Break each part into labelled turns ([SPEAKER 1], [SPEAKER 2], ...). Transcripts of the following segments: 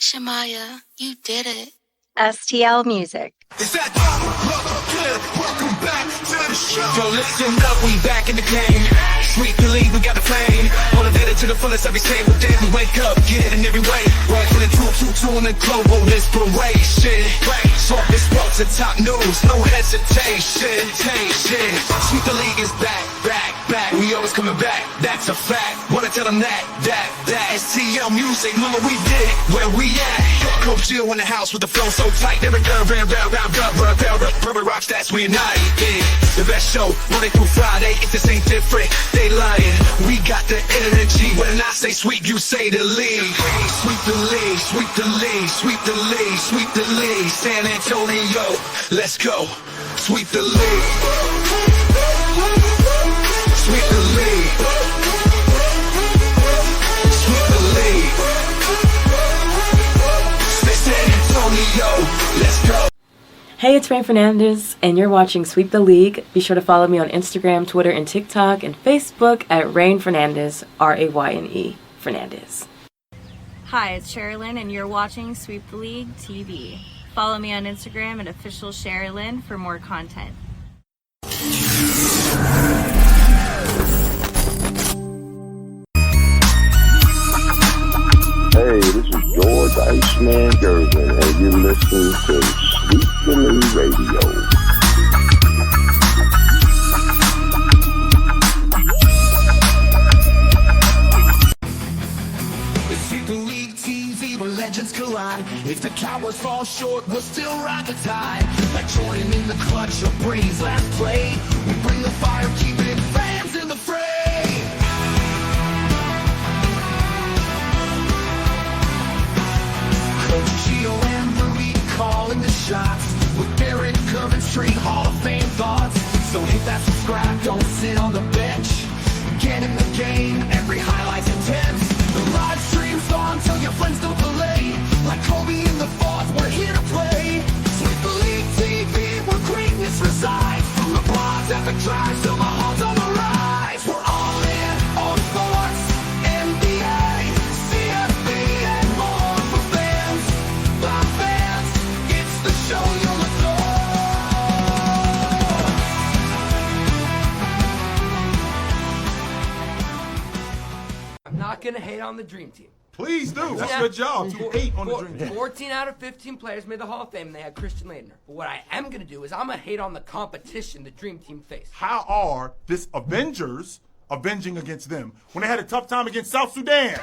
[SPEAKER 1] Shamaya, you did it.
[SPEAKER 2] STL Music.
[SPEAKER 3] Is that welcome back to the show. Yo, listen up, we back in the game. Sweep the league, we got the flame. Motivated to the fullest every single day. We wake up, get it in every way. Right for the two in the global inspiration. Talk this sports and top news, no hesitation. Sweep the league is back. We always coming back, that's a fact. Wanna tell them that STL Music, mama, we did it. Where we at? Coach Jill in the house with the flow so tight. Every girl, rubber rock stats, we unite. Yeah, the best show, Monday through Friday. If this ain't different, they lying. We got the energy. When I say sweep, you say the league. Sweep the league, sweep the league, sweep the league, sweep the league. San Antonio, let's go. Sweep the league. Sweep the league. Sweep the league. San Antonio, let's go.
[SPEAKER 4] Hey, it's Rain Fernandez, and you're watching Sweep the League. Be sure to follow me on Instagram, Twitter, and TikTok, and Facebook at Rain Fernandez, Rayne Fernandez.
[SPEAKER 5] Hi, it's Sherilyn, and you're watching Sweep the League TV. Follow me on Instagram at official Sherilyn for more content.
[SPEAKER 6] Hey, this is George Iceman Gervin, and you're listening to Sweep the League Radio.
[SPEAKER 3] Sweep the League TV where legends collide. If the Cowboys fall short, we'll still ride the tide. Like Jordan in the clutch or Brady's last play, we bring the fire, keeping fans in the fray. Coach Gio and Rudy calling the shots, with Derek Coventry, Hall of Fame thoughts. So hit that subscribe, don't sit on the bench. Get in the game, every highlight's intense. The live stream's on, tell your friends don't delay. Like Kobe in the fourth, we're here to play. Sweep the League TV, where greatness resides. From the blondes at the drives till the Hawks on the rise. We're all in on sports, NBA, CFB, and more for fans. By fans, it's the show you'll adore.
[SPEAKER 7] I'm not going to hate on the Dream Team.
[SPEAKER 8] Please do. That's your job to hate on the Dream Team.
[SPEAKER 7] 14 out of 15 players made the Hall of Fame, and they had Christian Laettner. But what I am going to do is I'm going to hate on the competition the Dream Team faced.
[SPEAKER 8] How are this Avengers avenging against them when they had a tough time against South Sudan?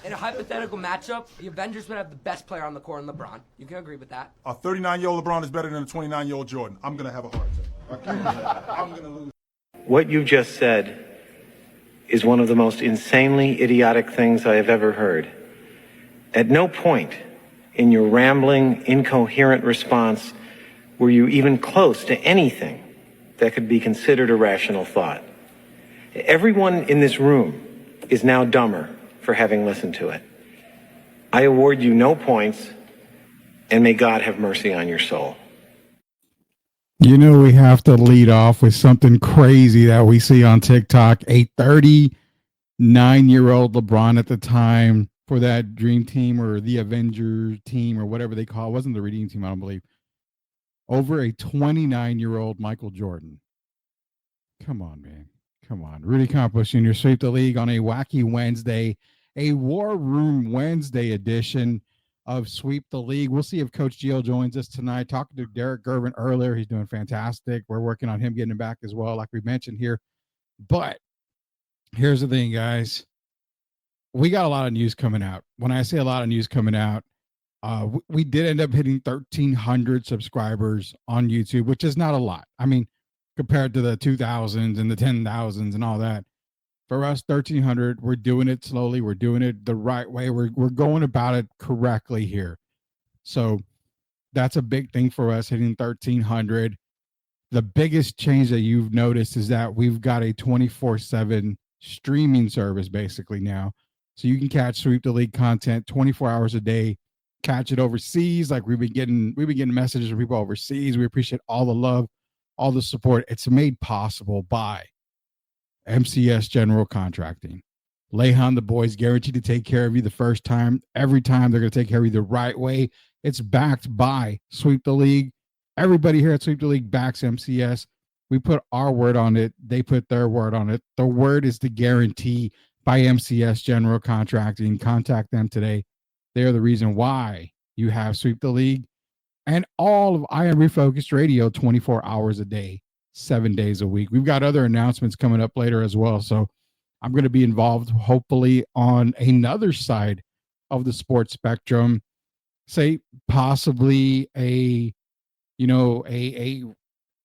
[SPEAKER 7] In a hypothetical matchup, the Avengers would have the best player on the court in LeBron. You can agree with that.
[SPEAKER 8] A 39-year-old LeBron is better than a 29-year-old Jordan. I'm going to have a heart attack. I'm going to lose.
[SPEAKER 9] What you just said is one of the most insanely idiotic things I have ever heard. At no point in your rambling, incoherent response were you even close to anything that could be considered a rational thought. Everyone in this room is now dumber for having listened to it. I award you no points, and may God have mercy on your soul.
[SPEAKER 10] You know, we have to lead off with something crazy that we see on TikTok. A 39-year-old LeBron at the time for that Dream Team or the Avengers team or whatever they call it. It wasn't the Redeem Team, I don't believe. Over a 29-year-old Michael Jordan. Come on, man. Come on. Rudy Campos Jr. Sweep the League on a wacky Wednesday, a War Room Wednesday edition of Sweep the League. We'll see if Coach Gio joins us tonight. Talking to Derek Gervin earlier. He's doing fantastic. We're working on him getting him back as well, like we mentioned here. But here's the thing, guys. We got a lot of news coming out. When I say a lot of news coming out, we did end up hitting 1,300 subscribers on YouTube, which is not a lot. I mean, compared to the 2,000s and the 10,000s and all that. For us, 1,300, we're doing it slowly. We're doing it the right way. We're going about it correctly here. So that's a big thing for us, hitting 1,300. The biggest change that you've noticed is that we've got a 24/7 streaming service basically now. So you can catch Sweep the League content 24 hours a day, catch it overseas. Like we've been getting messages from people overseas. We appreciate all the love, all the support. It's made possible by MCS General Contracting. Lehan, the boys, guaranteed to take care of you the first time. Every time they're going to take care of you the right way. It's backed by Sweep the League. Everybody here at Sweep the League backs MCS. We put our word on it. They put their word on it. The word is the guarantee by MCS General Contracting. Contact them today. They are the reason why you have Sweep the League and all of I Am Refocused Radio 24 hours a day, 7 days a week. We've got other announcements coming up later as well. So I'm going to be involved, hopefully, on another side of the sports spectrum, say possibly another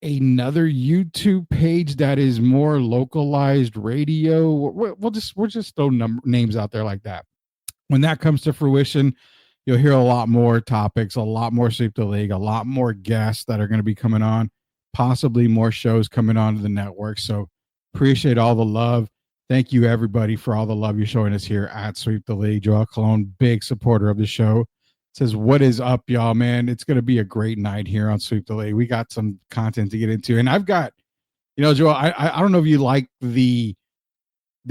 [SPEAKER 10] YouTube page that is more localized radio. We'll just throw names out there like that. When that comes to fruition, you'll hear a lot more topics, a lot more Sweep the League, a lot more guests that are going to be coming on, possibly more shows coming onto the network. So appreciate all the love. Thank you, everybody, for all the love you're showing us here at Sweep the League. Joel Cologne, big supporter of the show, says, what is up, y'all, man? It's going to be a great night here on Sweep the League. We got some content to get into. And I've got, Joel, I don't know if you like the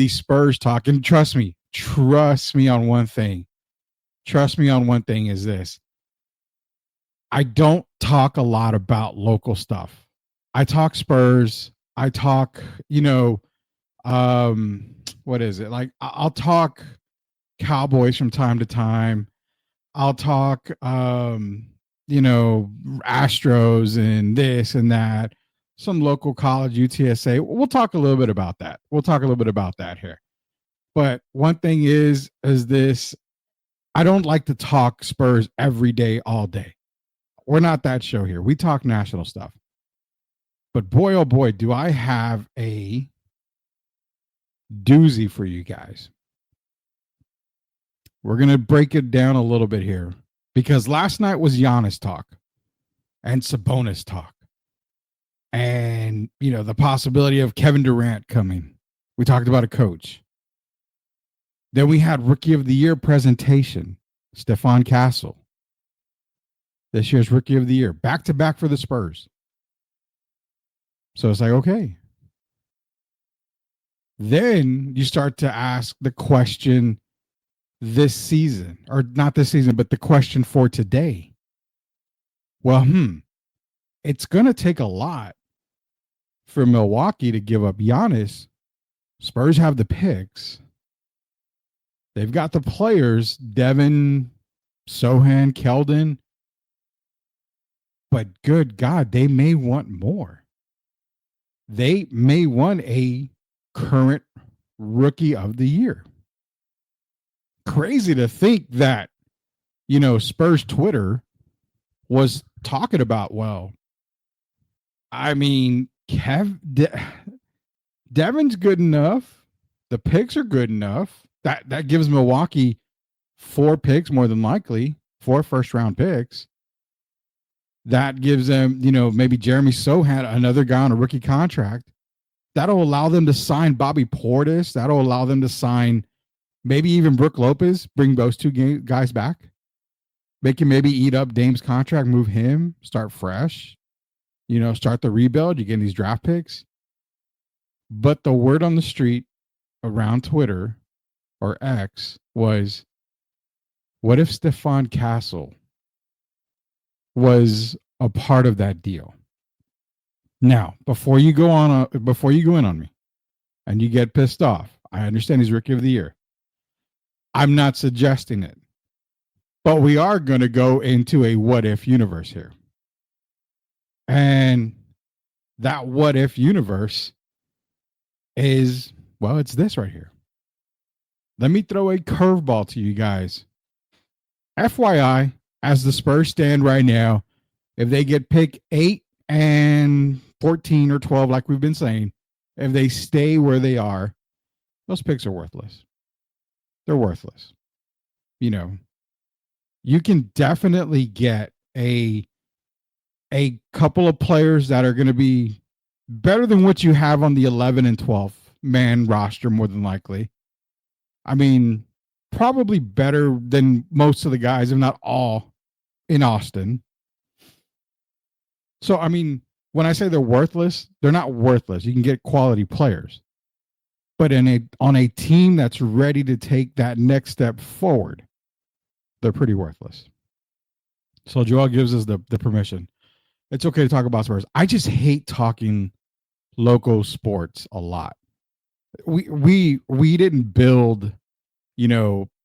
[SPEAKER 10] Spurs talk. And trust me on one thing. Trust me on one thing is this. I don't talk a lot about local stuff. I talk Spurs. I talk, what is it? Like I'll talk Cowboys from time to time. I'll talk, Astros and this and that, some local college, UTSA. We'll talk a little bit about that. We'll talk a little bit about that here. But one thing is this, I don't like to talk Spurs every day, all day. We're not that show here. We talk national stuff. But boy, oh boy, do I have a doozy for you guys. We're going to break it down a little bit here because last night was Giannis talk and Sabonis talk and, the possibility of Kevin Durant coming. We talked about a coach. Then we had Rookie of the Year presentation, Stephon Castle. This year's Rookie of the Year, back-to-back for the Spurs. So it's like, okay. Then you start to ask the question this season, or not this season, but the question for today. Well, it's going to take a lot for Milwaukee to give up Giannis. Spurs have the picks. They've got the players, Devin, Sohan, Keldon. But good God, they may want more. They may want a current Rookie of the Year. Crazy to think that, Spurs Twitter was talking about, Devin's good enough. The picks are good enough. That gives Milwaukee 4 picks, more than likely, 4 first-round picks. That gives them, maybe Jeremy Sohan, another guy on a rookie contract. That'll allow them to sign Bobby Portis. That'll allow them to sign maybe even Brook Lopez, bring those 2 guys back. They can maybe eat up Dame's contract, move him, start fresh, start the rebuild. You get these draft picks. But the word on the street around Twitter or X was, what if Stephon Castle was a part of that deal? Now, before you go in on me and you get pissed off, I understand he's Rookie of the Year. I'm not suggesting it. But we are going to go into a what if universe here. And that what if universe is, it's this right here. Let me throw a curveball to you guys. FYI, as the Spurs stand right now, if they get pick 8 and 14 or 12, like we've been saying, if they stay where they are, those picks are worthless. They're worthless. You can definitely get a couple of players that are going to be better than what you have on the 11 and 12 man roster, more than likely. Probably better than most of the guys, if not all, in Austin. So, when I say they're worthless, they're not worthless. You can get quality players. But on a team that's ready to take that next step forward, they're pretty worthless. So Joel gives us the permission. It's okay to talk about Spurs. I just hate talking local sports a lot. We didn't build,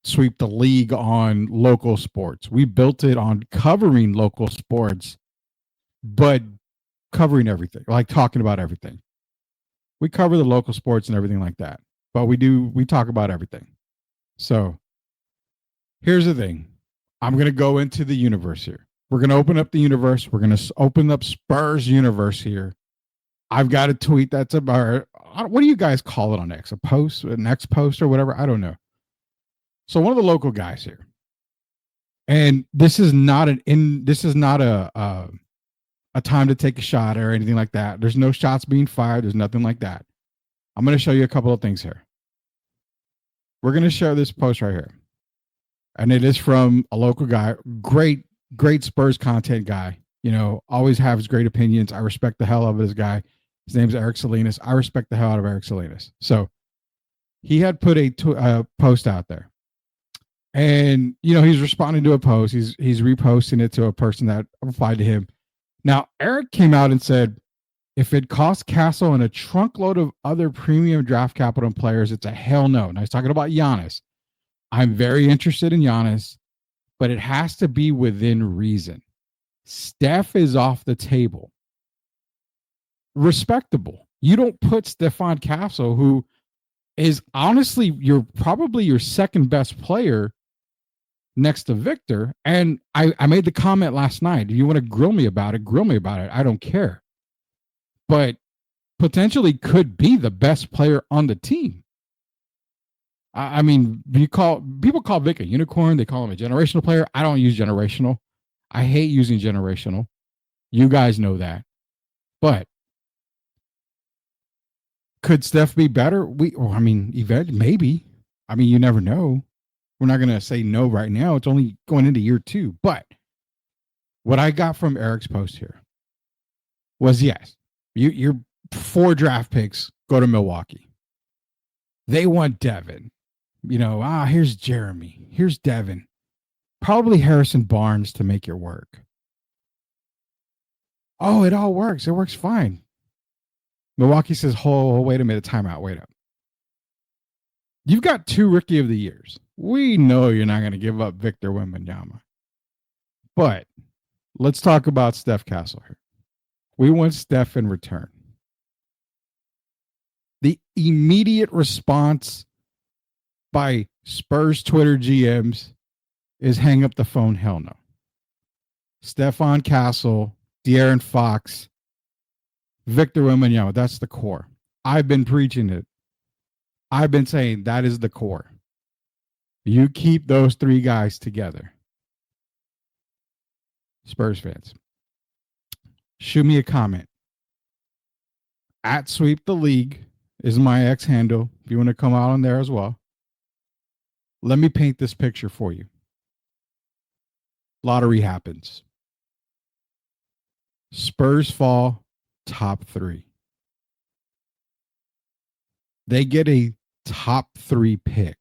[SPEAKER 10] sweep the league on local sports. We built it on covering local sports, but covering everything, like talking about everything. We cover the local sports and everything like that, but we talk about everything. So here's the thing. I'm going to go into the universe here. We're going to open up the universe. We're going to open up Spurs universe here. I've got a tweet that's about, what do you guys call it on X? A post, an X post or whatever? I don't know. So one of the local guys here, and this is not a time to take a shot or anything like that. There's no shots being fired. There's nothing like that. I'm going to show you a couple of things here. We're going to share this post right here. And it is from a local guy, great Spurs content guy, always has great opinions. I respect the hell out of this guy. His name's Eric Salinas. I respect the hell out of Eric Salinas. So he had put a post out there. And, he's responding to a post. He's reposting it to a person that replied to him. Now, Eric came out and said, if it costs Castle and a trunk load of other premium draft capital and players, it's a hell no. Now, he's talking about Giannis. I'm very interested in Giannis, but it has to be within reason. Steph is off the table. Respectable. You don't put Stephon Castle, who is honestly probably your second best player, next to Victor. And I made the comment last night. Do you want to grill me about it? Grill me about it. I don't care. But potentially could be the best player on the team. I mean, people call Vic a unicorn. They call him a generational player. I don't use generational. I hate using generational. You guys know that. But could Steph be better? Maybe. I mean, you never know. We're not going to say no right now. It's only going into year 2. But what I got from Eric's post here was, yes, your 4 draft picks go to Milwaukee. They want Devin. Here's Jeremy. Here's Devin. Probably Harrison Barnes to make it work. Oh, it all works. It works fine. Milwaukee says, oh, wait a minute. Timeout. Wait up. You've got 2 rookie of the years. We know you're not going to give up Victor Wembanyama. But let's talk about Steph Castle here. We want Steph in return. The immediate response by Spurs Twitter GMs is hang up the phone. Hell no. Stephon Castle, De'Aaron Fox, Victor Wembanyama. That's the core. I've been preaching it. I've been saying that is the core. You keep those 3 guys together. Spurs fans, shoot me a comment. At Sweep the League is my X handle. If you want to come out on there as well. Let me paint this picture for you. Lottery happens. Spurs fall top 3. They get a top 3 pick.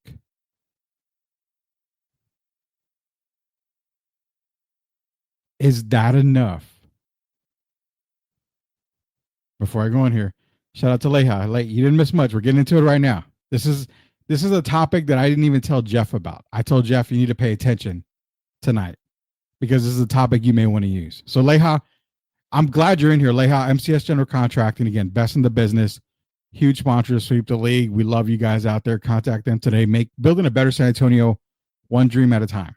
[SPEAKER 10] Is that enough? Before I go in here, shout out to Leha. You didn't miss much. We're getting into it right now. This is a topic that I didn't even tell Jeff about. I told Jeff you need to pay attention tonight because this is a topic you may want to use. So Leha, I'm glad you're in here. Leha, MCS General Contracting, again, best in the business. Huge sponsor of Sweep the League. We love you guys out there. Contact them today. Building a better San Antonio, one dream at a time.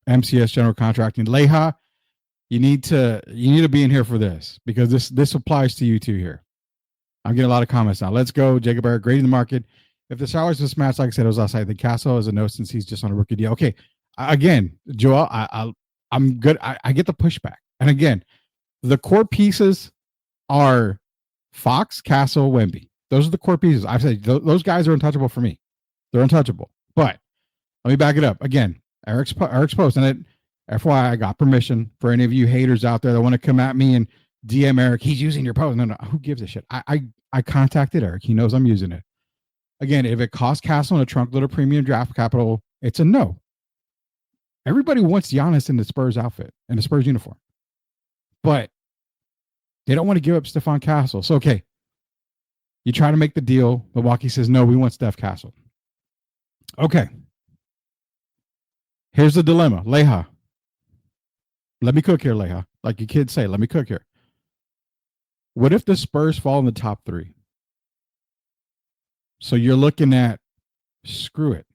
[SPEAKER 10] MCS General Contracting. Leha, you need to be in here for this because this applies to you too here. I'm getting a lot of comments now. Let's go. Jacob Eric, grading the market. If the salaries mismatch, like I said, it was outside. The Castle is a no since he's just on a rookie deal. Okay. Again, Joel, I'm good. I get the pushback. And again, the core pieces are Fox, Castle, Wemby. Those are the core pieces. I've said those guys are untouchable for me. They're untouchable. But let me back it up. Again, Eric's post. And FYI, I got permission for any of you haters out there that want to come at me and DM Eric. He's using your post. No. Who gives a shit? I contacted Eric. He knows I'm using it. Again, if it costs Castle and a trunk load of premium draft capital, it's a no. Everybody wants Giannis in the Spurs outfit, in the Spurs uniform. But they don't want to give up Stephon Castle. So, okay, you try to make the deal. Milwaukee says, no, we want Steph Castle. Okay. Here's the dilemma. Leha. Let me cook here, Leha. Like you kids say, let me cook here. What if the Spurs fall in the top 3? So you're looking at, screw it,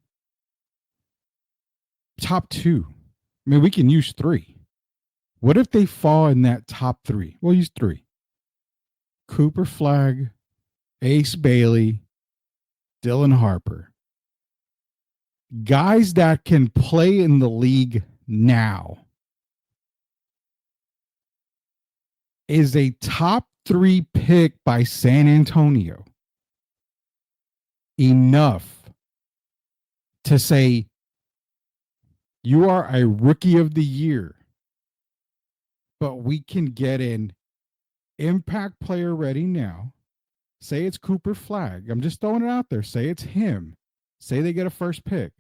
[SPEAKER 10] top 2. I mean, we can use 3. What if they fall in that top 3? We'll use 3. Cooper Flag, Ace Bailey, Dylan Harper. Guys that can play in the league now. Is a top 3 pick by San Antonio enough to say you are a rookie of the year, but we can get an impact player ready now? Say it's Cooper Flag. I'm just throwing it out there. Say it's him. Say they get a first pick.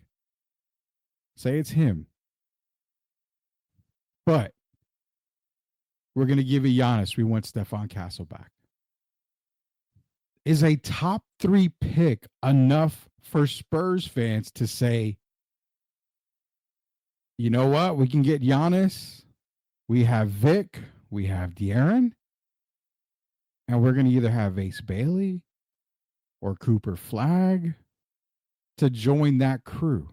[SPEAKER 10] Say it's him. But we're going to give you Giannis. We want Stephon Castle back. Is a top 3 pick enough for Spurs fans to say, you know what? We can get Giannis. We have Vic. We have De'Aaron. And we're going to either have Ace Bailey or Cooper Flag to join that crew.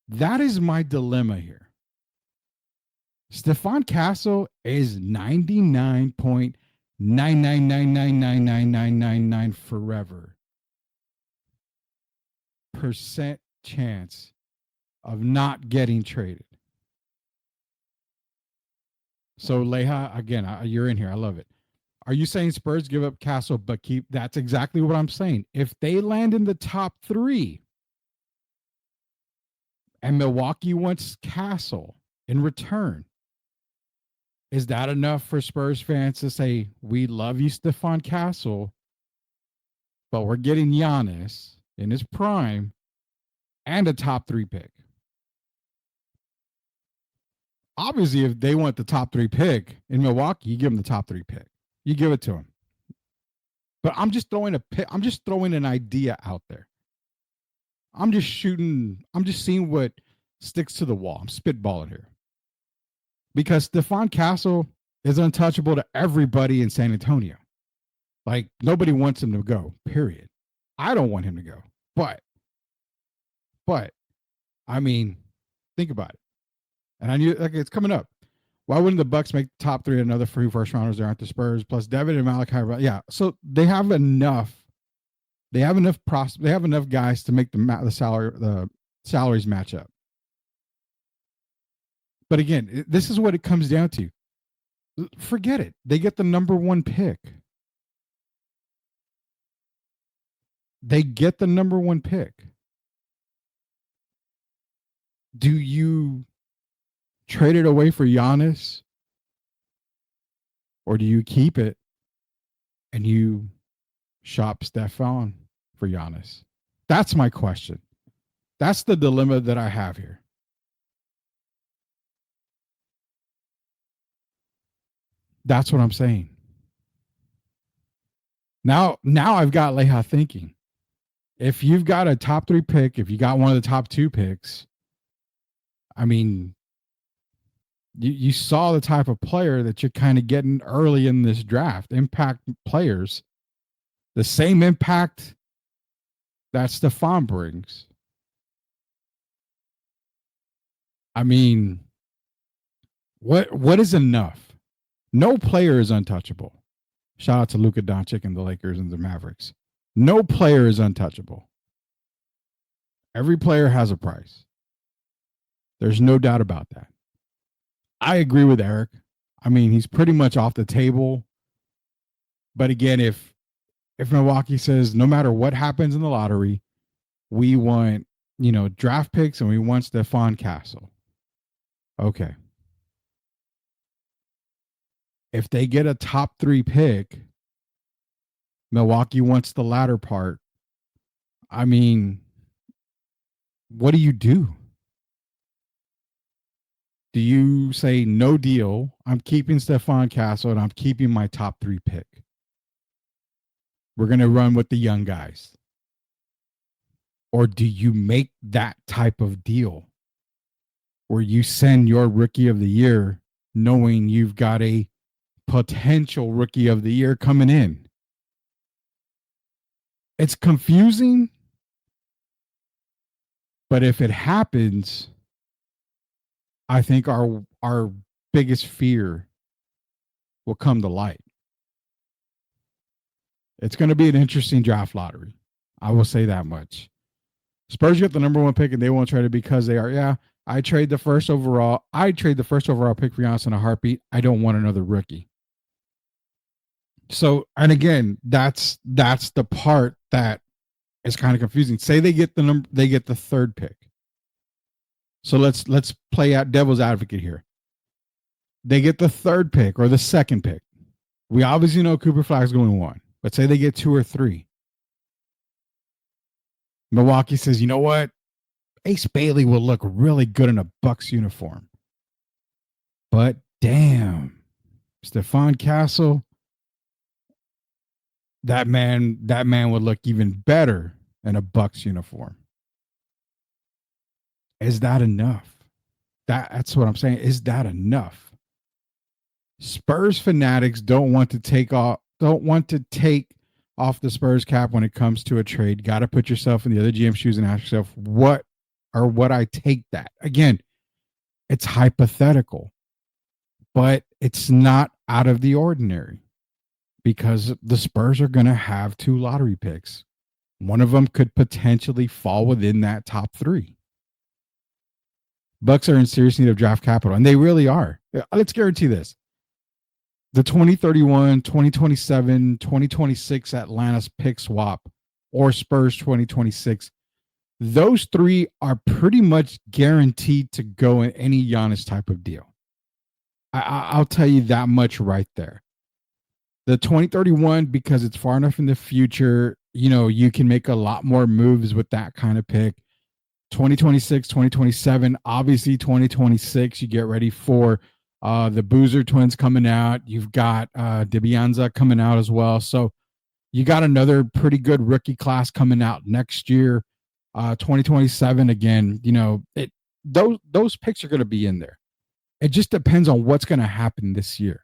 [SPEAKER 10] That is my dilemma here. Stephon Castle is 99.999999999 forever percent chance of not getting traded. So Leha, again, you're in here. I love it. Are you saying Spurs give up Castle but keep? That's exactly what I'm saying. If they land in the top 3 and Milwaukee wants Castle in return, is that enough for Spurs fans to say, we love you, Stephon Castle, but we're getting Giannis in his prime and a top 3 pick? Obviously, if they want the top 3 pick in Milwaukee, you give them the top 3 pick. You give it to them. But I'm just throwing an idea out there. I'm just seeing what sticks to the wall. I'm spitballing here. Because Stephon Castle is untouchable to everybody in San Antonio. Like, nobody wants him to go, period. I don't want him to go. But, I mean, think about it. And I knew, like, it's coming up. Why wouldn't the Bucks make top 3 another free first rounders? There aren't the Spurs plus Devin and Malachi. Yeah, so they have enough. They have enough guys to make the salaries match up. But again, this is what it comes down to. Forget it. They get the number 1 pick. They get the number 1 pick. Do you trade it away for Giannis? Or do you keep it and you shop Stephon for Giannis? That's my question. That's the dilemma that I have here. That's what I'm saying. Now I've got Leha thinking. If you've got a top 3 pick, if you got one of the top 2 picks, I mean, you saw the type of player that you're kind of getting early in this draft. Impact players. The same impact that Stephon brings. I mean, what is enough? No player is untouchable. Shout out to Luka Doncic and the Lakers and the Mavericks. No player is untouchable. Every player has a price. There's no doubt about that. I agree with Eric. I mean, he's pretty much off the table. But again, if Milwaukee says no matter what happens in the lottery, we want, draft picks and we want Stephon Castle. Okay. If they get a top 3 pick Milwaukee wants the latter part. I mean, what do you do? Do you say no deal? I'm keeping Stephon Castle and I'm keeping my top 3 pick. We're going to run with the young guys. Or do you make that type of deal where you send your rookie of the year knowing you've got a potential rookie of the year coming in? It's confusing, but if it happens, I think our biggest fear will come to light. It's going to be an interesting draft lottery. I will say that much. Spurs get the number 1 pick and they won't trade it because they are, yeah, I trade the first overall. I'd trade the first overall pick for Giannis in a heartbeat. I don't want another rookie. So, and again, that's the part that is kind of confusing. Say they get the 3rd pick. So let's play out devil's advocate here. They get the 3rd pick or the 2nd pick. We obviously know Cooper Flag's going 1, but say they get 2 or 3. Milwaukee says, you know what? Ace Bailey will look really good in a Bucks uniform. But damn, Stephon Castle, that man would look even better in a Bucks uniform. Is that enough? That's what I'm saying. Is that enough? Spurs fanatics don't want to take off the Spurs cap when it comes to a trade. Got to put yourself in the other GM shoes and ask yourself, would I take that? Again, it's hypothetical, but it's not out of the ordinary because the Spurs are going to have 2 lottery picks. One of them could potentially fall within that top 3. Bucks are in serious need of draft capital, and they really are. Let's guarantee this. The 2031, 2027, 2026 Atlanta's pick swap or Spurs 2026, those 3 are pretty much guaranteed to go in any Giannis type of deal. I'll tell you that much right there. The 2031, because it's far enough in the future, you can make a lot more moves with that kind of pick. 2026, 2027, obviously 2026, you get ready for the Boozer twins coming out. You've got DiBiase coming out as well. So you got another pretty good rookie class coming out next year. 2027 again, those picks are going to be in there. It just depends on what's going to happen this year,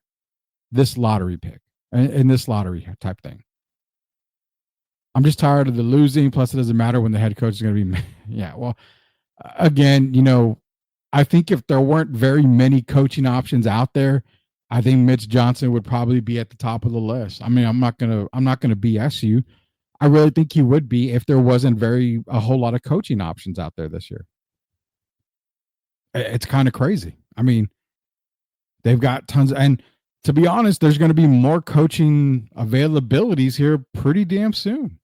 [SPEAKER 10] this lottery pick and this lottery type thing. I'm just tired of the losing. Plus, it doesn't matter when the head coach is going to be. Yeah. Well, again, I think if there weren't very many coaching options out there, I think Mitch Johnson would probably be at the top of the list. I mean, I'm not gonna BS you. I really think he would be if there wasn't a whole lot of coaching options out there this year. It's kind of crazy. I mean, they've got tons, and to be honest, there's going to be more coaching availabilities here pretty damn soon.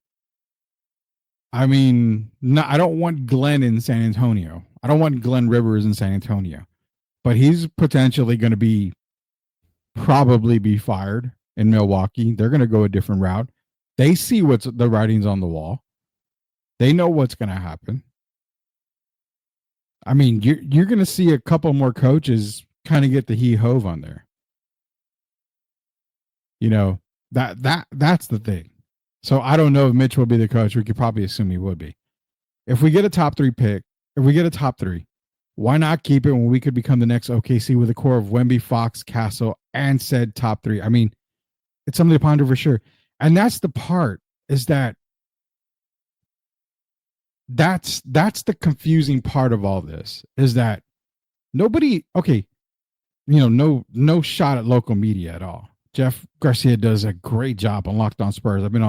[SPEAKER 10] I mean, I don't want Glenn in San Antonio. I don't want Glenn Rivers in San Antonio, but he's potentially going to probably be fired in Milwaukee. They're going to go a different route. They see what's the writings on the wall. They know what's going to happen. I mean, you're going to see a couple more coaches kind of get the he-hove on there. That's the thing. So I don't know if Mitch will be the coach. We could probably assume he would be. If we get a top 3 pick, why not keep it when we could become the next OKC with a core of Wemby, Fox, Castle, and said top 3? I mean, it's something to ponder for sure. And that's the part, is that's the confusing part of all this, is that nobody, no shot at local media at all. Jeff Garcia does a great job on Locked On Spurs. I'm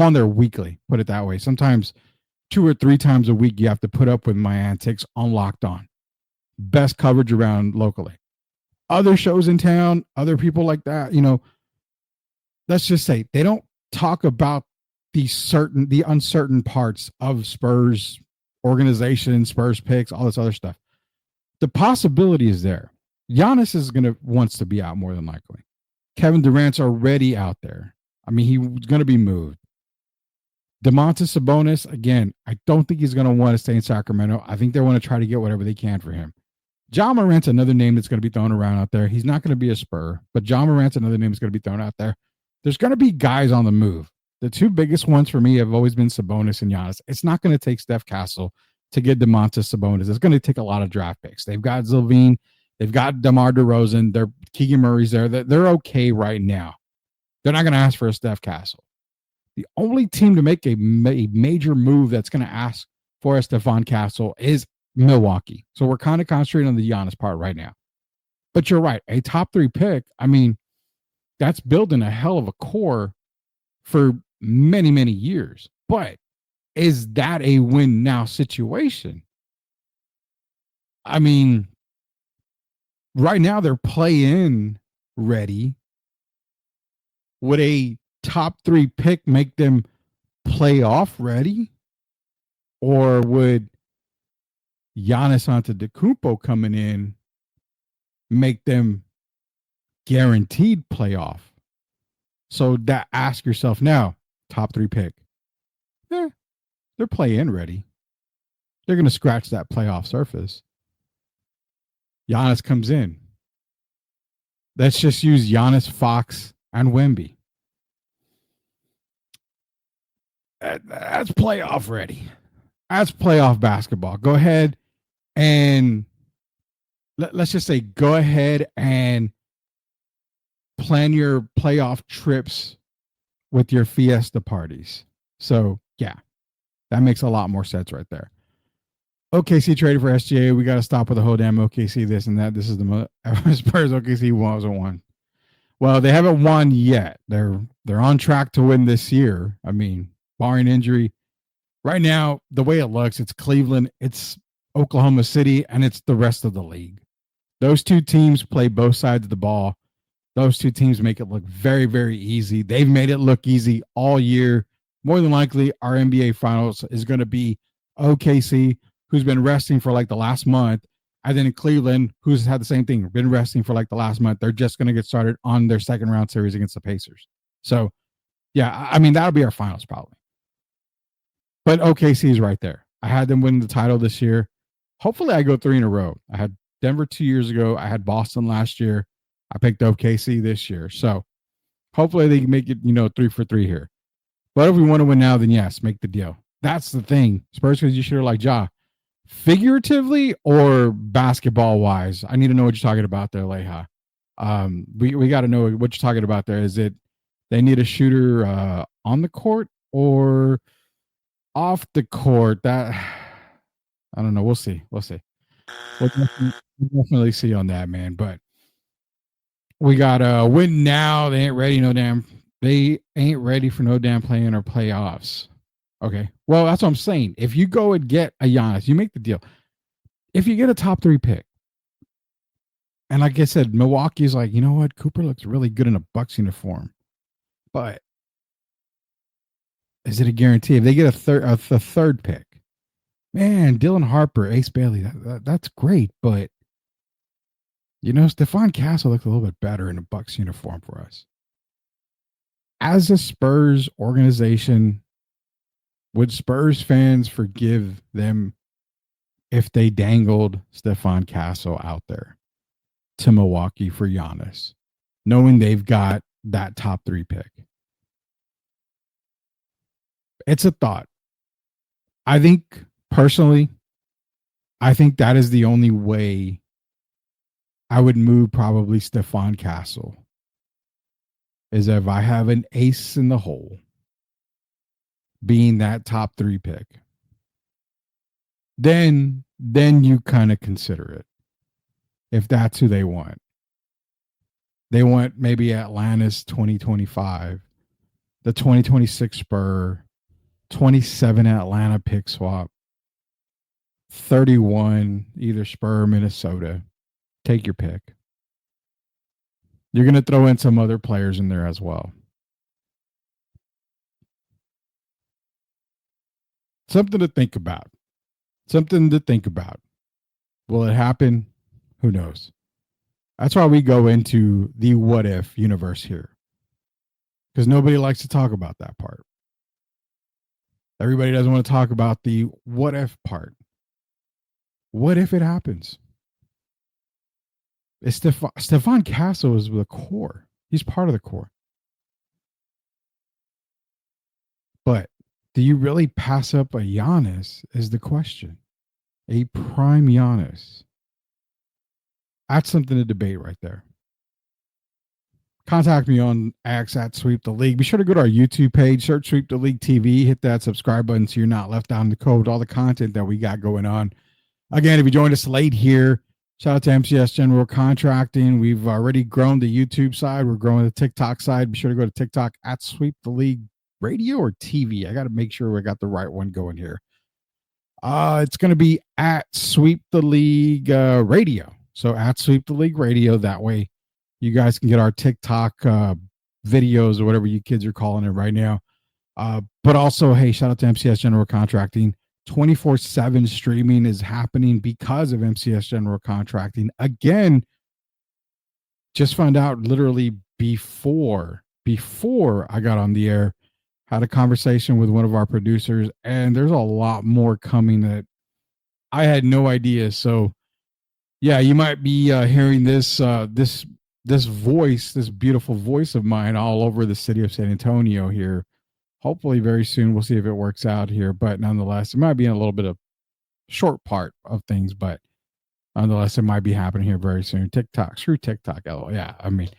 [SPEAKER 10] on there weekly, put it that way. Sometimes 2 or 3 times a week, you have to put up with my antics on Locked On. Best coverage around locally. Other shows in town, other people like that, let's just say they don't talk about the uncertain parts of Spurs organization, Spurs picks, all this other stuff. The possibility is there. Giannis wants to be out more than likely. Kevin Durant's already out there. I mean, he's going to be moved. Domantas Sabonis, again, I don't think he's going to want to stay in Sacramento. I think they want to try to get whatever they can for him. John Morant's another name that's going to be thrown around out there. He's not going to be a Spur, but John Morant's another name that's going to be thrown out there. There's going to be guys on the move. The two biggest ones for me have always been Sabonis and Giannis. It's not going to take Steph Castle to get Domantas Sabonis. It's going to take a lot of draft picks. They've got Zilvine. They've got DeMar DeRozan. Keegan Murray's there. They're okay right now. They're not going to ask for a Steph Castle. The only team to make a major move that's going to ask for a Stephon Castle is Milwaukee. So we're kind of concentrating on the Giannis part right now. But you're right. A top 3 pick, I mean, that's building a hell of a core for many, many years. But is that a win now situation? I mean, right now they're play-in ready. Would a top 3 pick make them playoff ready? Or would Giannis Antetokounmpo coming in make them guaranteed playoff? So that ask yourself now, top 3 pick. They're play-in ready. They're going to scratch that playoff surface. Giannis comes in. Let's just use Giannis, Fox, and Wemby. That's playoff ready. That's playoff basketball. Go ahead and let's just say go ahead and plan your playoff trips with your fiesta parties. So, yeah, that makes a lot more sense right there. OKC traded for SGA. We got to stop with the whole damn OKC this and that. This is the Spurs OKC wasn't won. Well, they haven't won yet. They're on track to win this year. I mean, barring injury. Right now, the way it looks, it's Cleveland, it's Oklahoma City, and it's the rest of the league. Those two teams play both sides of the ball. Those two teams make it look very, very easy. They've made it look easy all year. More than likely, our NBA Finals is going to be OKC, who's been resting for like the last month, and then Cleveland, who's had the same thing, been resting for like the last month. They're just going to get started on their second round series against the Pacers. So, yeah, I mean, that'll be our finals probably. But OKC is right there. I had them win the title this year. Hopefully, I go 3 in a row. I had Denver 2 years ago. I had Boston last year. I picked OKC this year. So hopefully they can make it, 3 for 3 here. But if we want to win now, then yes, make the deal. That's the thing. Spurs, because you should have like Ja. Figuratively or basketball wise, I need to know what you're talking about there, Leha. We got to know what you're talking about there. Is it they need a shooter on the court or off the court? That I don't know. We'll see. We'll definitely see on that, man. But we got to win now. They ain't ready. They ain't ready for no damn play-in or playoffs. Okay. Well, that's what I'm saying. If you go and get a Giannis, you make the deal. If you get a top 3 pick, and like I said, Milwaukee's like, you know what? Cooper looks really good in a Bucks uniform. But is it a guarantee? If they get a third pick, man, Dylan Harper, Ace Bailey, that's great. But, Stephon Castle looks a little bit better in a Bucks uniform for us. As a Spurs organization, would Spurs fans forgive them if they dangled Stephon Castle out there to Milwaukee for Giannis, knowing they've got that top 3 pick? It's a thought. I think, personally, that is the only way I would move probably Stephon Castle, is if I have an ace in the hole, being that top 3 pick, then you kind of consider it. If that's who they want. They want maybe Atlantis 2025, the 2026 Spur, 27 Atlanta pick swap, 31 either Spur or Minnesota. Take your pick. You're going to throw in some other players in there as well. Something to think about. Will it happen? Who knows? That's why we go into the what if universe here. because nobody likes to talk about that part. Everybody doesn't want to talk about the what if part. What if it happens? Stefan Castle is the core. He's part of the core. But do you really pass up a Giannis is the question. A prime Giannis. That's something to debate right there. Contact me on X at Sweep the League. Be sure to go to our YouTube page, search Sweep the League TV, hit that subscribe button so you're not left out in the cold. All the content that we got going on. Again, if you joined us late here, shout out to MCS General Contracting. We've already grown the YouTube side. We're growing the TikTok side. Be sure to go to TikTok at Sweep the League Radio or TV. I got to make sure we got the right one going here. It's going to be at Sweep the League Radio. So at Sweep the League Radio. That way you guys can get our TikTok videos or whatever you kids are calling it right now. But also, hey, shout out to MCS General Contracting. 24/7 streaming is happening because of MCS General Contracting. Again, just found out literally before I got on the air, had a conversation with one of our producers, and there's a lot more coming that I had no idea. So yeah, you might be hearing this voice, this beautiful voice of mine all over the city of San Antonio here. Hopefully very soon. We'll see if it works out here. But nonetheless, it might be in a little bit of short part of things, but nonetheless, it might be happening here very soon. TikTok, screw TikTok. Oh, yeah. I mean,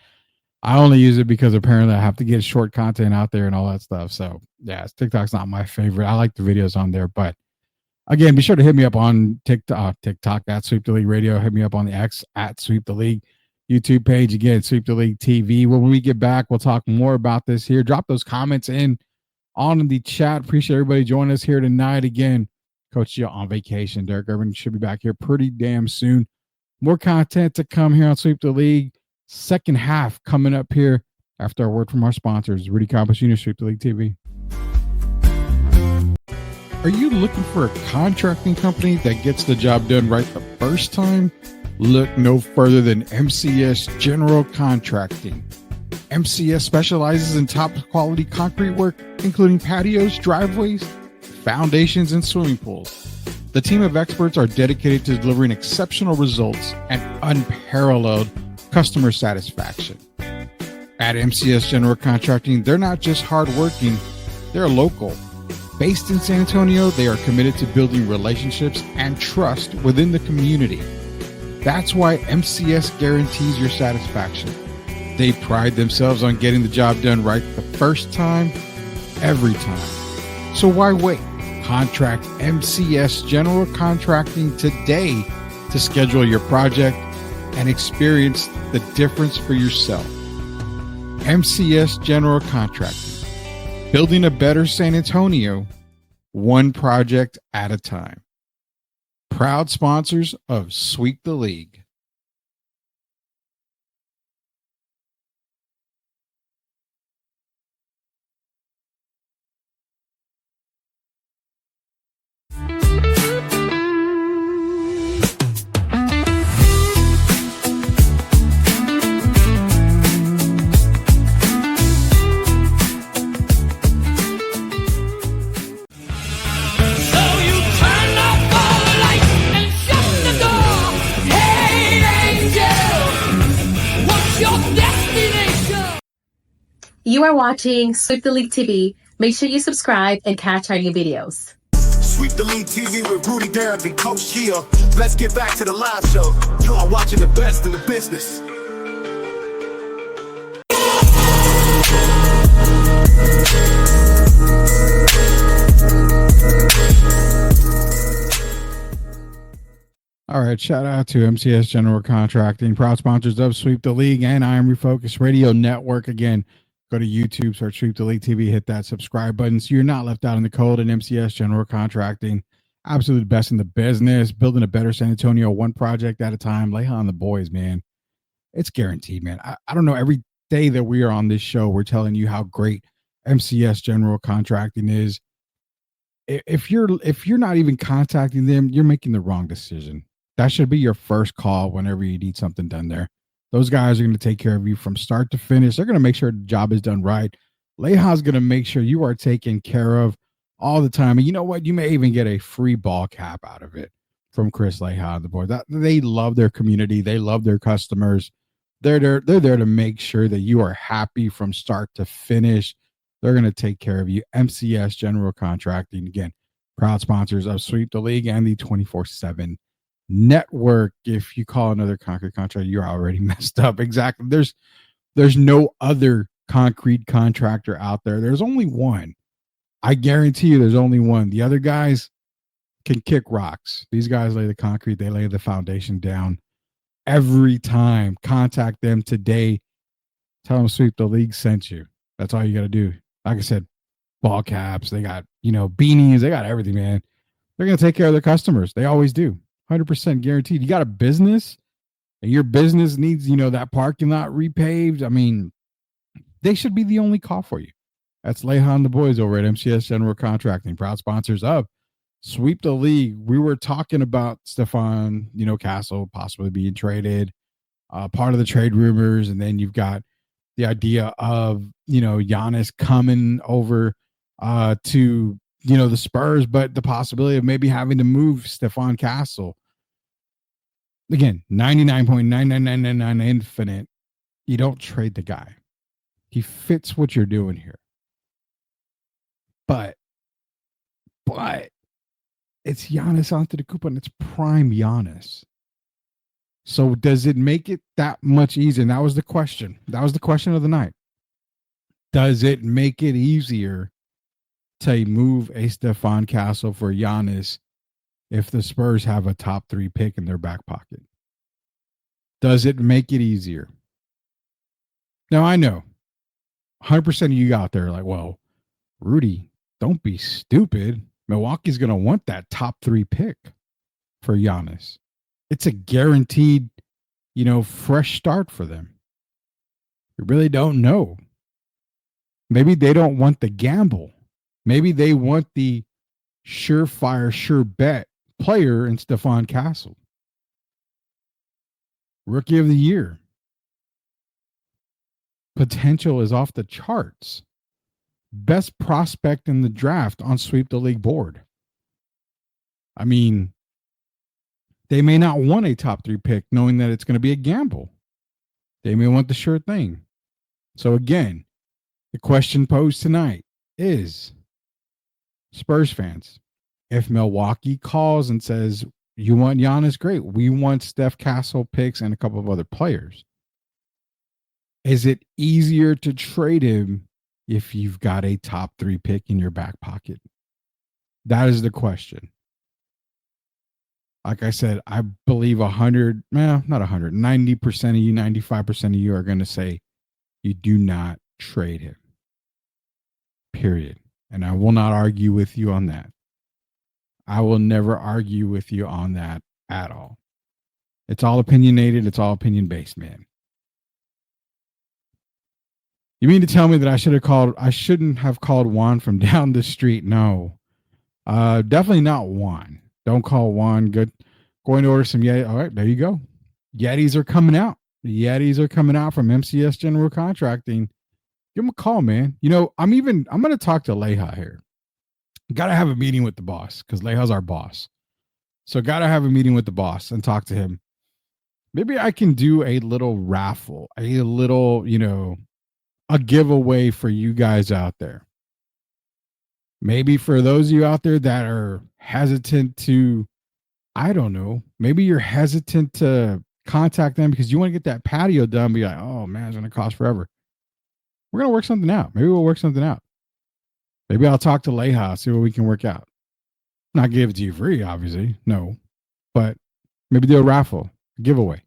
[SPEAKER 10] I only use it because apparently I have to get short content out there and all that stuff. So yeah, TikTok's not my favorite. I like the videos on there, but again, be sure to hit me up on TikTok at Sweep the League Radio. Hit me up on the X at Sweep the League YouTube page. Again, Sweep the League TV. When we get back, we'll talk more about this here. Drop those comments in on the chat. Appreciate everybody joining us here tonight. Again, Coach Gio on vacation. Derek Irvin should be back here pretty damn soon. More content to come here on Sweep the League. Second half coming up here after a word from our sponsors. Rudy Campos Jr., Sweep the League TV. Are you looking for a contracting company that gets the job done right the first time? Look no further than MCS General Contracting. MCS specializes in top quality concrete work, including patios, driveways, foundations, and swimming pools. The team of experts are dedicated to delivering exceptional results and unparalleled customer satisfaction. At MCS General Contracting, they're not just hardworking, they're local. Based in San Antonio, they are committed to building relationships and trust within the community. That's why MCS guarantees your satisfaction. They pride themselves on getting the job done right the first time, every time. So why wait? Contract MCS General Contracting today to schedule your project and experience the difference for yourself. MCS General Contracting, building a better San Antonio, one project at a time. Proud sponsors of Sweep the League.
[SPEAKER 11] You are watching Sweep the League TV. Make sure you subscribe and catch our new videos.
[SPEAKER 3] Sweep the League TV with Rudy, Derek, and Coach Gio. Let's get back to the live show. You are watching the best in the business.
[SPEAKER 10] All right, shout out to MCS General Contracting, proud sponsors of Sweep the League and I Am Refocused Radio Network. Again, go to YouTube, search Sweep the League TV, hit that subscribe button so you're not left out in the cold. And MCS General Contracting, absolute best in the business, building a better San Antonio one project at a time. Lay on the boys, man. It's guaranteed, man. I don't know, every day that we are on this show, we're telling you how great MCS General Contracting is. If you're not even contacting them, you're making the wrong decision. That should be your first call whenever you need something done there. Those guys are going to take care of you from start to finish. They're going to make sure the job is done right. Leja's going to make sure you are taken care of all the time. And you know what? You may even get a free ball cap out of it from Chris Leja on the board. That they love their community. They love their customers. They're there to make sure that you are happy from start to finish. They're going to take care of you. MCS General Contracting, again, proud sponsors of Sweep the League and the 24/7 network. If you call another concrete contractor, you're already messed up. Exactly. There's no other concrete contractor out there. There's only one. I guarantee you there's only one. The other guys can kick rocks. These guys lay the concrete. They lay the foundation down every time. Contact them today. Tell them Sweep the League sent you. That's all you got to do. Like I said, ball caps. They got, beanies. They got everything, man. They're going to take care of their customers. They always do. 100% guaranteed. You got a business and your business needs, that parking lot repaved. I mean, they should be the only call for you. That's Leja and the boys over at MCS General Contracting, proud sponsors of Sweep the League. We were talking about Stefan, Castle possibly being traded, part of the trade rumors. And then you've got the idea of, Giannis coming over to, the Spurs, but the possibility of maybe having to move Stefan Castle. Again, 99.99999 infinite. You don't trade the guy. He fits what you're doing here. But it's Giannis Antetokounmpo and it's prime Giannis. So does it make it that much easier? And that was the question. That was the question of the night. Does it make it easier to move a Stefan Castle for Giannis if the Spurs have a top 3 pick in their back pocket? Does it make it easier? Now, I know 100% of you out there are like, well, Rudy, don't be stupid. Milwaukee's going to want that top 3 pick for Giannis. It's a guaranteed, fresh start for them. You really don't know. Maybe they don't want the gamble. Maybe they want the surefire, sure bet player in Stefan Castle. Rookie of the year. Potential is off the charts. Best prospect in the draft on Sweep the League board. I mean, they may not want a top 3 pick knowing that it's going to be a gamble. They may want the sure thing. So again, the question posed tonight is, Spurs fans, if Milwaukee calls and says, you want Giannis, great. We want Steph Castle picks and a couple of other players. Is it easier to trade him if you've got a top 3 pick in your back pocket? That is the question. Like I said, I believe 90% of you, 95% of you are going to say you do not trade him. Period. And I will not argue with you on that. I will never argue with you on that at all. It's all opinionated. It's all opinion based, man. You mean to tell me that I shouldn't have called Juan from down the street? No. Definitely not Juan. Don't call Juan. Good. Going to order some Yeti. All right, there you go. Yetis are coming out. The Yetis are coming out from MCS General Contracting. Give him a call, man. I'm going to talk to Leja here. Got to have a meeting with the boss because Leja's our boss. So got to have a meeting with the boss and talk to him. Maybe I can do a little raffle, a little, a giveaway for you guys out there. Maybe for those of you out there that are hesitant to, I don't know, maybe you're hesitant to contact them because you want to get that patio done. Be like, oh man, it's going to cost forever. We're going to work something out. Maybe we'll work something out. Maybe I'll talk to Leja, see what we can work out. Not give it to you free, obviously. No. But maybe do a raffle, a giveaway.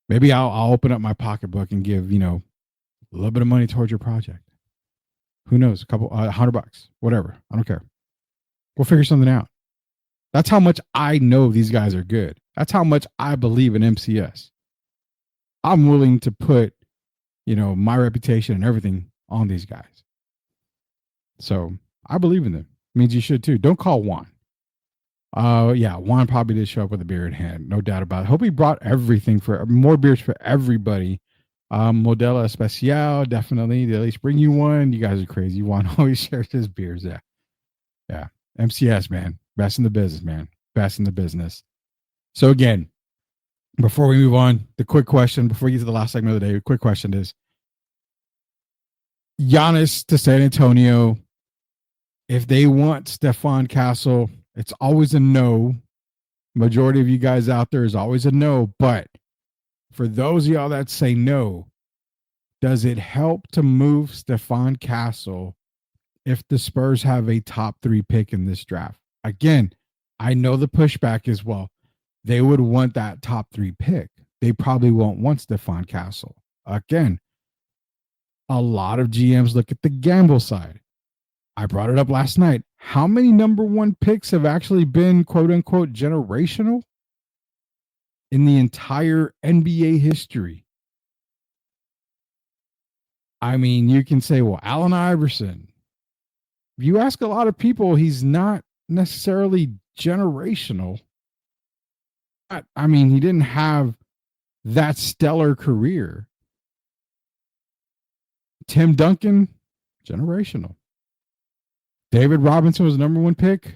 [SPEAKER 10] Maybe I'll open up my pocketbook and give, a little bit of money towards your project. Who knows? A couple, $100, whatever. I don't care. We'll figure something out. That's how much I know these guys are good. That's how much I believe in MCS. I'm willing to put, my reputation and everything on these guys. So I believe in them. Means you should too. Don't call Juan. Yeah, Juan probably did show up with a beer in hand. No doubt about it. Hope he brought everything for more beers for everybody Modelo Especial, definitely. They at least bring you one. You guys are crazy. Juan always shares his beers. Yeah. Yeah. MCS, man. Best in the business, man. Best in the business. So again, before we move on, the quick question, before we get to the last segment of the day, the quick question is Giannis to San Antonio. If they want Stephon Castle, it's always a no. Majority of you guys out there is always a no. But for those of y'all that say no, does it help to move Stephon Castle if the Spurs have a top 3 pick in this draft? Again, I know the pushback is, well, they would want that top 3 pick. They probably won't want Stephon Castle. Again, a lot of GMs look at the gamble side. I brought it up last night. How many number 1 picks have actually been quote unquote generational in the entire NBA history? I mean, you can say, well, Allen Iverson. If you ask a lot of people, he's not necessarily generational. I mean, he didn't have that stellar career. Tim Duncan, generational. David Robinson was the number 1 pick.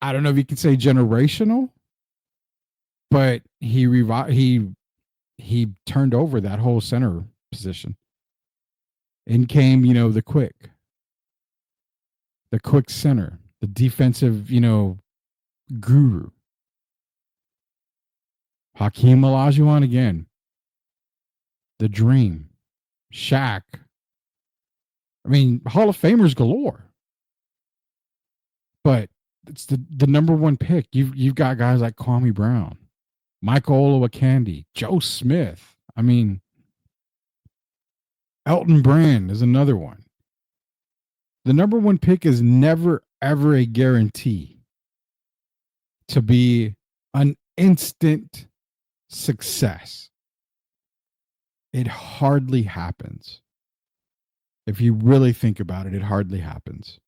[SPEAKER 10] I don't know if you can say generational, but he turned over that whole center position. In came, the quick center, the defensive, guru. Hakeem Olajuwon again. The dream. Shaq. I mean, Hall of Famers galore. But it's the number 1 pick. You've got guys like Kwame Brown, Michael Olowokandi, Joe Smith. I mean, Elton Brand is another one. The number 1 pick is never, ever a guarantee to be an instant success. It hardly happens. If you really think about it, it hardly happens.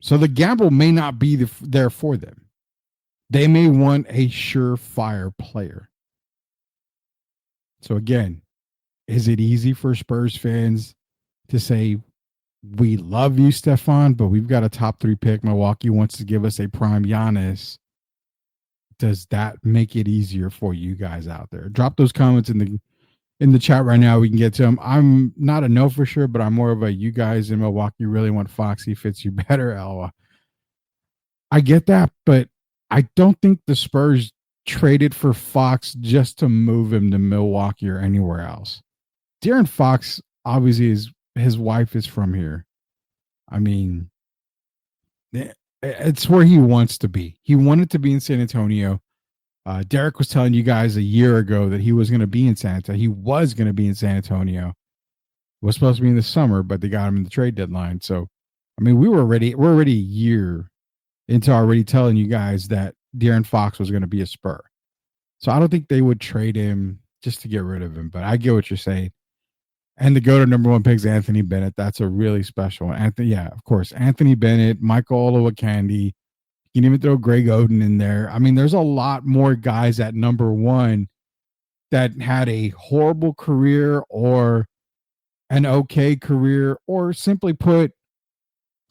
[SPEAKER 10] So the gamble may not be there for them. They may want a surefire player. So again, is it easy for Spurs fans to say, we love you, Stephon, but we've got a top 3 pick. Milwaukee wants to give us a prime Giannis. Does that make it easier for you guys out there? Drop those comments in the chat right now. We can get to them. I'm not a no for sure, but I'm more of a you guys in Milwaukee really want Fox. He fits you better. LOL. I get that, but I don't think the Spurs traded for Fox just to move him to Milwaukee or anywhere else. De'Aaron Fox, obviously, his wife is from here. I mean, it's where he wants to be. He wanted to be in San Antonio. Derek was telling you guys a year ago that he was going to be in San Antonio. He was going to be in San Antonio. It was supposed to be in the summer, but they got him in the trade deadline. So, I mean, we're already a year into already telling you guys that De'Aaron Fox was going to be a Spur. So I don't think they would trade him just to get rid of him, but I get what you're saying. And to go to number 1 pick is Anthony Bennett. That's a really special one. Yeah, of course. Anthony Bennett, Michael Olowokandi. You can even throw Greg Oden in there. I mean, there's a lot more guys at number 1 that had a horrible career or an okay career, or simply put,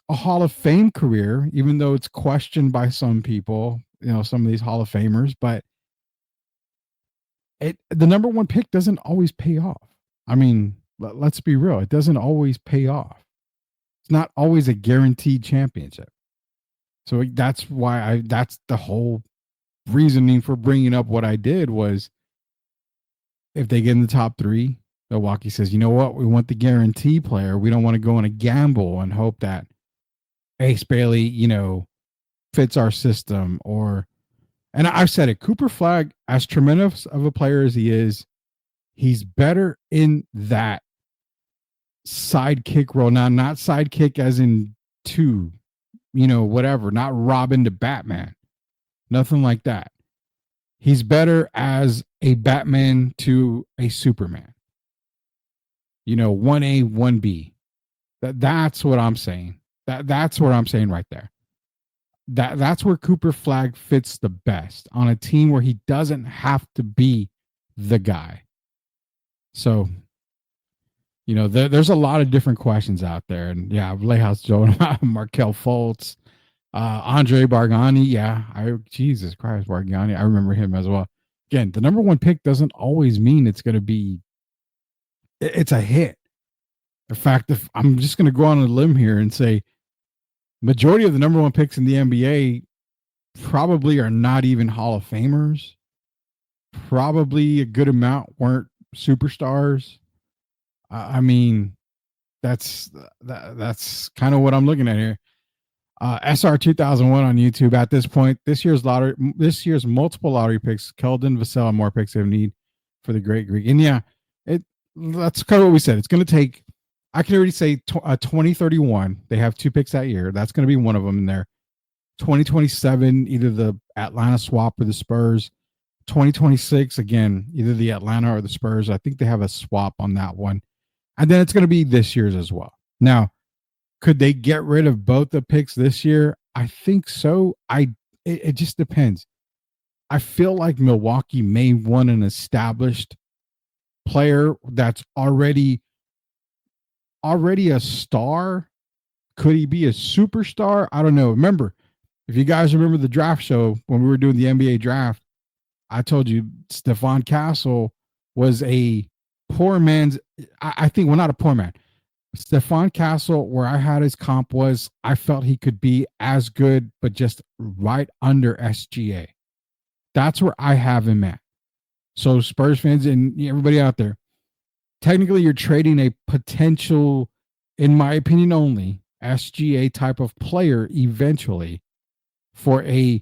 [SPEAKER 10] a Hall of Fame career, even though it's questioned by some people, some of these Hall of Famers. But the number 1 pick doesn't always pay off. I mean, let's be real. It doesn't always pay off. It's not always a guaranteed championship. So that's why that's the whole reasoning for bringing up what I did was if they get in the top 3, Milwaukee says, you know what? We want the guarantee player. We don't want to go on a gamble and hope that Ace Bailey, fits our system and I've said it, Cooper Flagg, as tremendous of a player as he is, he's better in that sidekick role. Now, not sidekick as in 2, whatever, not Robin to Batman. Nothing like that. He's better as a Batman to a Superman. 1A, 1B. That's what I'm saying. That's what I'm saying right there. That's where Cooper Flagg fits the best on a team where he doesn't have to be the guy. So, there's a lot of different questions out there. And yeah, Lehouse Joe, Markel Fultz, Andre Bargnani. Yeah, Jesus Christ, Bargnani. I remember him as well. Again, the number one pick doesn't always mean it's going to be, it's a hit. In fact, if I'm just going to go on a limb here and say, majority of the number one picks in the NBA probably are not even Hall of Famers. Probably a good amount weren't superstars. I mean, that's kind of what I'm looking at here. SR 2001 on YouTube. At this point, this year's multiple lottery picks, Keldon, Vassell, and more picks they need for the Great Greek. And yeah, that's kind of what we said. It's going to take. I can already say 2031. They have 2 picks that year. That's going to be one of them in there. 2027, either the Atlanta swap or the Spurs. 2026, again, either the Atlanta or the Spurs. I think they have a swap on that one. And then it's going to be this year's as well. Now, could they get rid of both the picks this year? I think so. It just depends. I feel like Milwaukee may want an established player that's already a star. Could he be a superstar? I don't know. Remember, if you guys remember the draft show when we were doing the NBA draft, I told you Stephon Castle was a poor man's, I think, well, not a poor man. Stephon Castle, where I had his comp was, I felt he could be as good, but just right under SGA. That's where I have him at. So Spurs fans and everybody out there, technically you're trading a potential, in my opinion only, SGA type of player eventually for a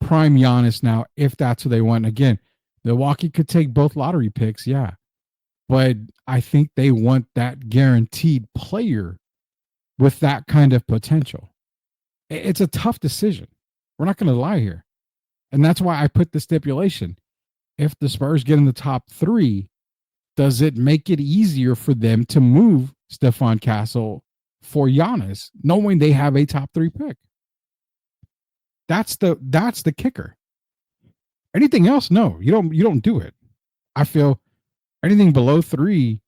[SPEAKER 10] prime Giannis now, if that's what they want. Again, Milwaukee could take both lottery picks, yeah. But I think they want that guaranteed player with that kind of potential. It's a tough decision. We're not going to lie here. And that's why I put the stipulation. If the Spurs get in the top 3, does it make it easier for them to move Stephon Castle for Giannis, knowing they have a top 3 pick? That's the kicker. Anything else, no, you don't do it. I feel anything below 3,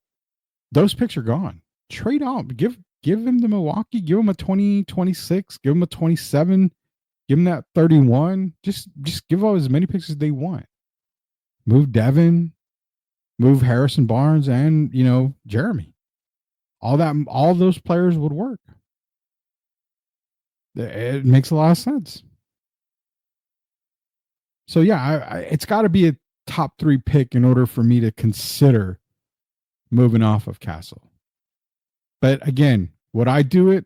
[SPEAKER 10] those picks are gone. Trade on. Give him to Milwaukee. Give him a 2026. Give him a 27. Give him that 31. Just give all as many picks as they want. Move Devin. Move Harrison Barnes and Jeremy. All those players would work. It makes a lot of sense. So yeah, it's got to be a top 3 pick in order for me to consider moving off of Castle. But again, would I do it?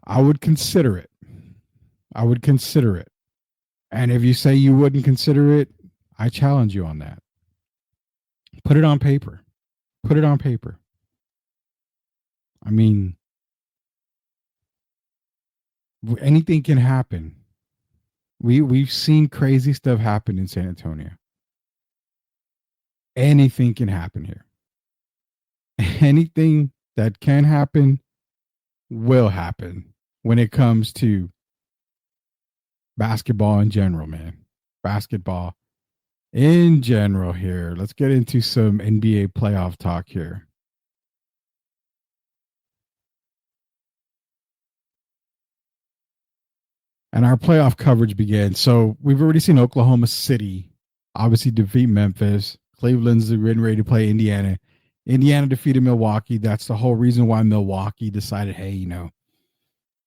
[SPEAKER 10] I would consider it. And if you say you wouldn't consider it, I challenge you on that. Put it on paper. I mean, anything can happen. We've seen crazy stuff happen in San Antonio. Anything can happen here. Anything that can happen will happen when it comes to basketball in general, man. Basketball in general here. Let's get into some NBA playoff talk here. And our playoff coverage began. So we've already seen Oklahoma City obviously defeat Memphis. Cleveland's getting ready to play Indiana. Indiana defeated Milwaukee. That's the whole reason why Milwaukee decided, hey,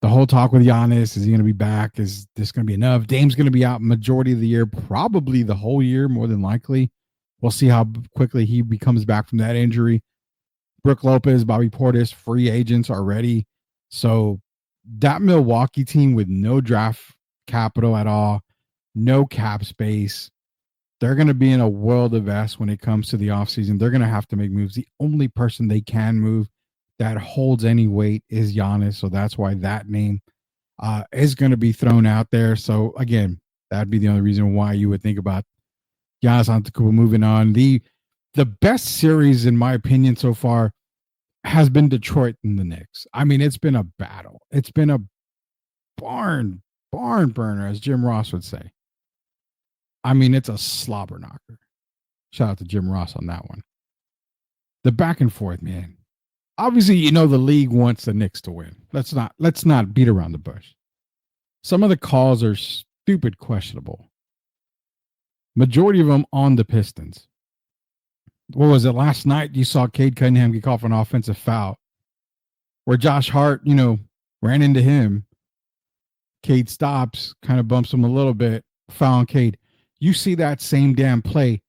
[SPEAKER 10] the whole talk with Giannis, is he going to be back? Is this going to be enough? Dame's going to be out majority of the year, probably the whole year, more than likely. We'll see how quickly he becomes back from that injury. Brook Lopez, Bobby Portis, free agents already. So that Milwaukee team with no draft capital at all, no cap space, they're going to be in a world of mess when it comes to the offseason. They're going to have to make moves. The only person they can move that holds any weight is Giannis. So that's why that name is going to be thrown out there. So again, that'd be the only reason why you would think about Giannis Antetokounmpo moving on. The best series, in my opinion, so far has been Detroit and the Knicks. I mean, it's been a battle. It's been a barn burner, as Jim Ross would say. I mean, it's a slobber knocker. Shout out to Jim Ross on that one. The back and forth, man. Obviously, you know the league wants the Knicks to win. Let's not beat around the bush. Some of the calls are stupid, questionable. Majority of them on the Pistons. What was it last night? You saw Cade Cunningham get off an offensive foul where Josh Hart, ran into him. Cade stops, kind of bumps him a little bit. Foul on Cade. You see that same damn play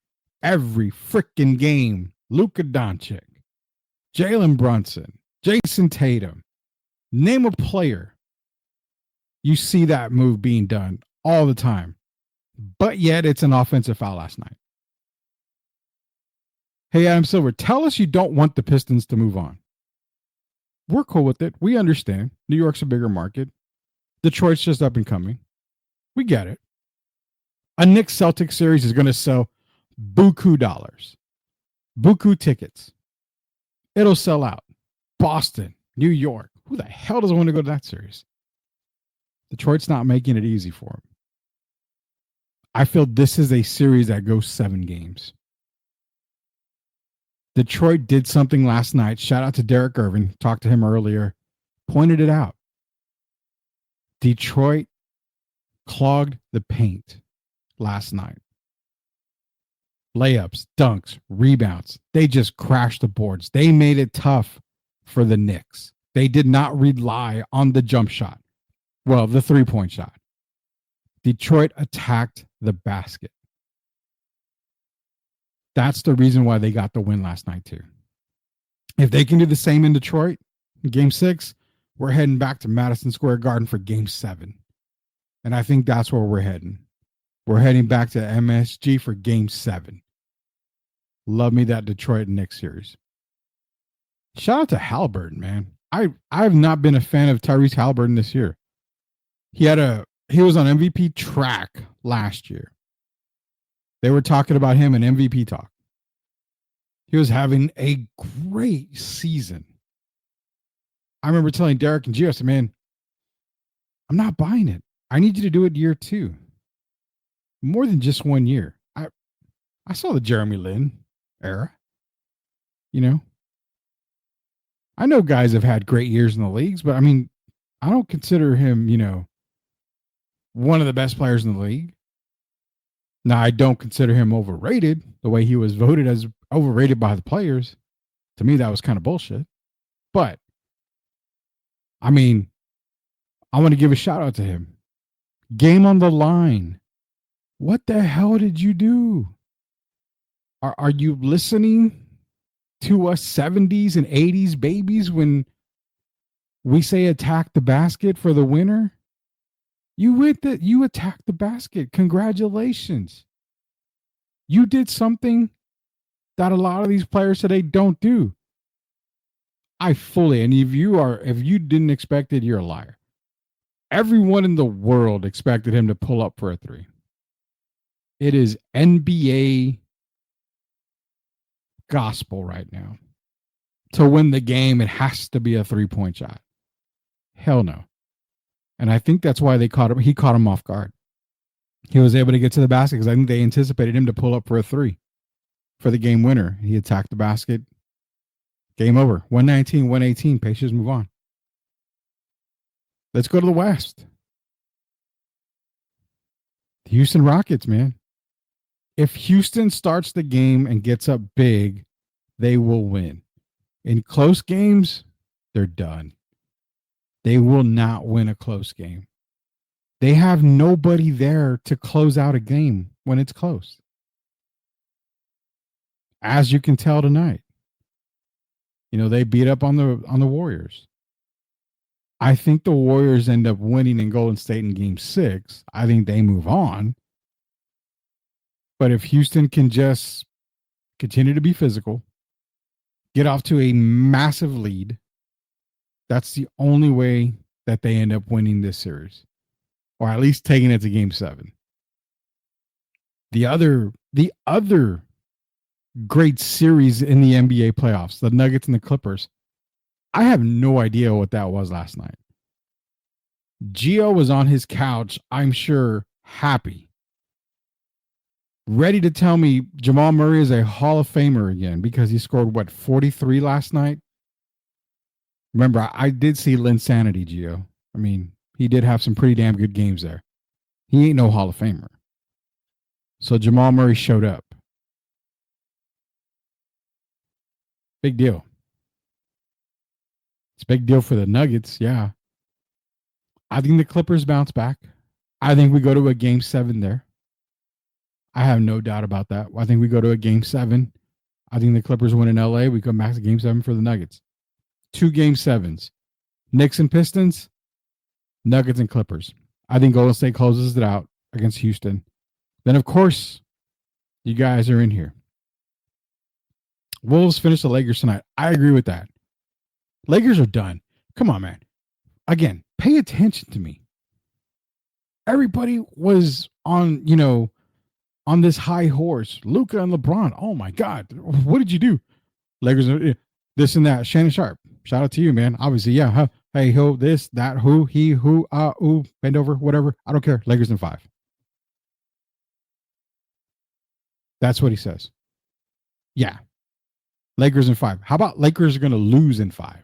[SPEAKER 10] every freaking game. Luka Doncic, Jalen Brunson, Jason Tatum. Name a player. You see that move being done all the time. But yet it's an offensive foul last night. Hey, Adam Silver, tell us you don't want the Pistons to move on. We're cool with it. We understand. New York's a bigger market. Detroit's just up and coming. We get it. A Knicks Celtics series is going to sell buku dollars. Buku tickets. It'll sell out. Boston, New York. Who the hell doesn't want to go to that series? Detroit's not making it easy for them. I feel this is a series that goes 7 games. Detroit did something last night. Shout out to Derek Irvin. Talked to him earlier. Pointed it out. Detroit clogged the paint last night. Layups, dunks, rebounds. They just crashed the boards. They made it tough for the Knicks. They did not rely on the jump shot. Well, the 3-point shot. Detroit attacked the basket. That's the reason why they got the win last night, too. If they can do the same in Detroit, in Game 6, we're heading back to Madison Square Garden for Game 7. And I think that's where we're heading. We're heading back to MSG for Game 7. Love me that Detroit Knicks series. Shout out to Halliburton, man. I've not been a fan of Tyrese Halliburton this year. He was on MVP track last year. They were talking about him in MVP talk. He was having a great season. I remember telling Derek and Gio, I said, man, I'm not buying it. I need you to do it year 2. More than just 1 year. I saw the Jeremy Lin era. I know guys have had great years in the leagues, but I don't consider him, one of the best players in the league. Now, I don't consider him overrated the way he was voted as overrated by the players. To me, that was kind of bullshit. But, I want to give a shout out to him. Game on the line. What the hell did you do? Are you listening to us 70s and 80s babies when we say attack the basket for the winner? You attacked the basket. Congratulations. You did something that a lot of these players today don't do. And if you didn't expect it, you're a liar. Everyone in the world expected him to pull up for a 3. It is NBA gospel right now. To win the game, it has to be a 3-point shot. Hell no. And I think that's why they caught him. He caught him off guard. He was able to get to the basket because I think they anticipated him to pull up for a 3 for the game winner. He attacked the basket. Game over. 119, 118. Pacers move on. Let's go to the West. The Houston Rockets, man. If Houston starts the game and gets up big, they will win. In close games, they're done. They will not win a close game. They have nobody there to close out a game when it's close. As you can tell tonight. They beat up on the Warriors. I think the Warriors end up winning in Golden State in Game 6. I think they move on. But if Houston can just continue to be physical, get off to a massive lead, that's the only way that they end up winning this series. Or at least taking it to Game 7. The other great series in the NBA playoffs, the Nuggets and the Clippers, I have no idea what that was last night. Gio was on his couch, I'm sure, happy. ready to tell me Jamal Murray is a Hall of Famer again because he scored, what, 43 last night? Remember, I did see Linsanity, Gio. I mean, he did have some pretty damn good games there. He ain't no Hall of Famer. So Jamal Murray showed up. Big deal. It's a big deal for the Nuggets, yeah. I think the Clippers bounce back. I think we go to a game 7 there. I have no doubt about that. I think we go to a game 7. I think the Clippers win in LA. We come back to game 7 for the Nuggets. 2 game 7s. Knicks and Pistons, Nuggets and Clippers. I think Golden State closes it out against Houston. Then, of course, you guys are in here. Wolves finish the Lakers tonight. I agree with that. Lakers are done. Come on, man. Again, pay attention to me. Everybody was on, on this high horse. Luka and LeBron. Oh, my God. What did you do? Lakers, this and that. Shannon Sharp. Shout out to you, man. Obviously, yeah. Huh? Hey, who, this, that, who, he, who, ooh, bend over, whatever. I don't care. Lakers in 5. That's what he says. Yeah. Lakers in 5. How about Lakers are going to lose in 5?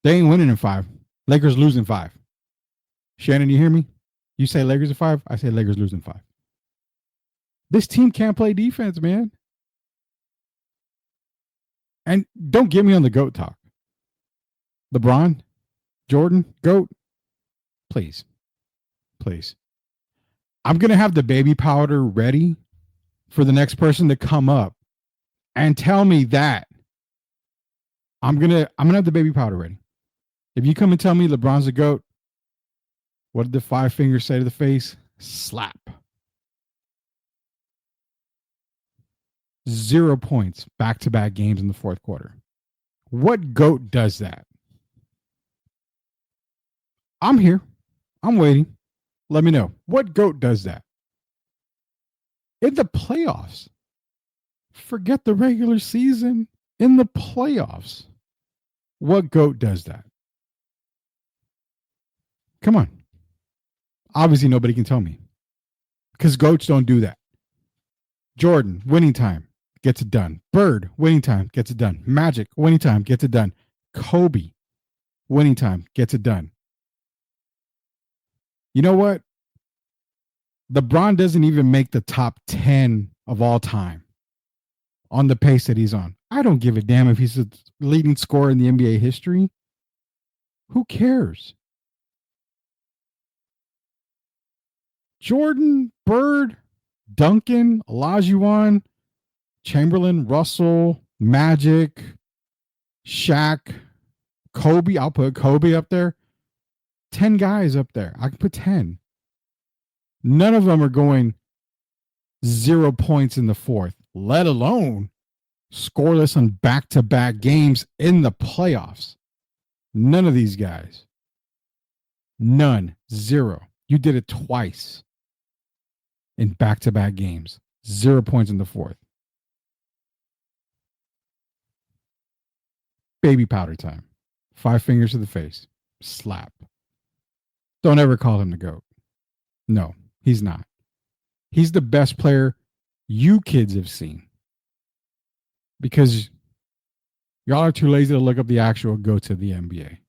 [SPEAKER 10] They ain't winning in 5. Lakers lose in 5. Shannon, you hear me? You say Lakers in 5. I say Lakers lose in 5. This team can't play defense, man. And don't get me on the GOAT talk. LeBron, Jordan, GOAT. Please. Please. I'm going to have the baby powder ready for the next person to come up and tell me that. I'm gonna have the baby powder ready. If you come and tell me LeBron's a GOAT, what did the 5 fingers say to the face? Slap. 0 points back-to-back games in the fourth quarter. What GOAT does that? I'm here. I'm waiting. Let me know. What GOAT does that? In the playoffs. Forget the regular season. In the playoffs. What GOAT does that? Come on. Obviously, nobody can tell me. Because GOATs don't do that. Jordan, winning time, gets it done. Bird, winning time, gets it done. Magic, winning time, gets it done. Kobe, winning time, gets it done. You know what? LeBron doesn't even make the top 10 of all time on the pace that he's on. I don't give a damn if he's the leading scorer in the NBA history. Who cares? Jordan, Bird, Duncan, Olajuwon, Chamberlain, Russell, Magic, Shaq, Kobe. I'll put Kobe up there. 10 guys up there. I can put 10. None of them are going 0 points in the fourth, let alone scoreless on back-to-back games in the playoffs. None of these guys. None. 0. You did it twice in back-to-back games. 0 points in the fourth. Baby powder time. 5 fingers to the face. Slap. Don't ever call him the GOAT. No, he's not. He's the best player you kids have seen. Because y'all are too lazy to look up the actual GOATs of the NBA.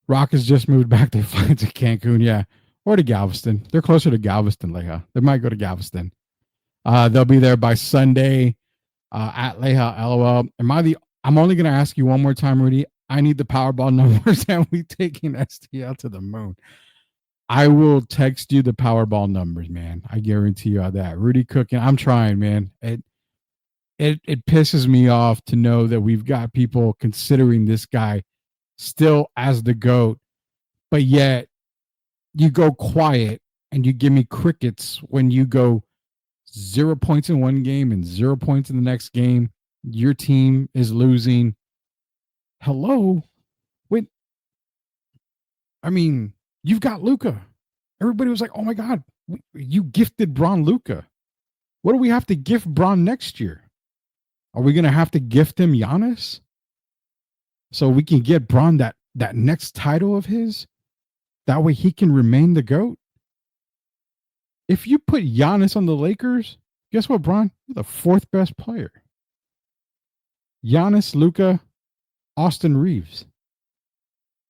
[SPEAKER 10] Rock has just moved back to Cancun, yeah. Or to Galveston. They're closer to Galveston, Leha. They might go to Galveston. They'll be there by Sunday at Leha, LOL. I'm only going to ask you one more time, Rudy. I need the Powerball numbers and we taking STL to the moon. I will text you the Powerball numbers, man. I guarantee you that. Rudy Cooking, I'm trying, man. It pisses me off to know that we've got people considering this guy still as the GOAT, but yet you go quiet and you give me crickets when you go 0 points in one game and 0 points in the next game. Your team is losing. Hello? Wait. I mean, you've got Luka. Everybody was like, oh my God, you gifted Bron Luka. What do we have to gift Bron next year? Are we going to have to gift him Giannis? So we can get Bron that next title of his? That way he can remain the GOAT? If you put Giannis on the Lakers, guess what, Bron? You're the fourth best player. Giannis, Luka, Austin Reeves.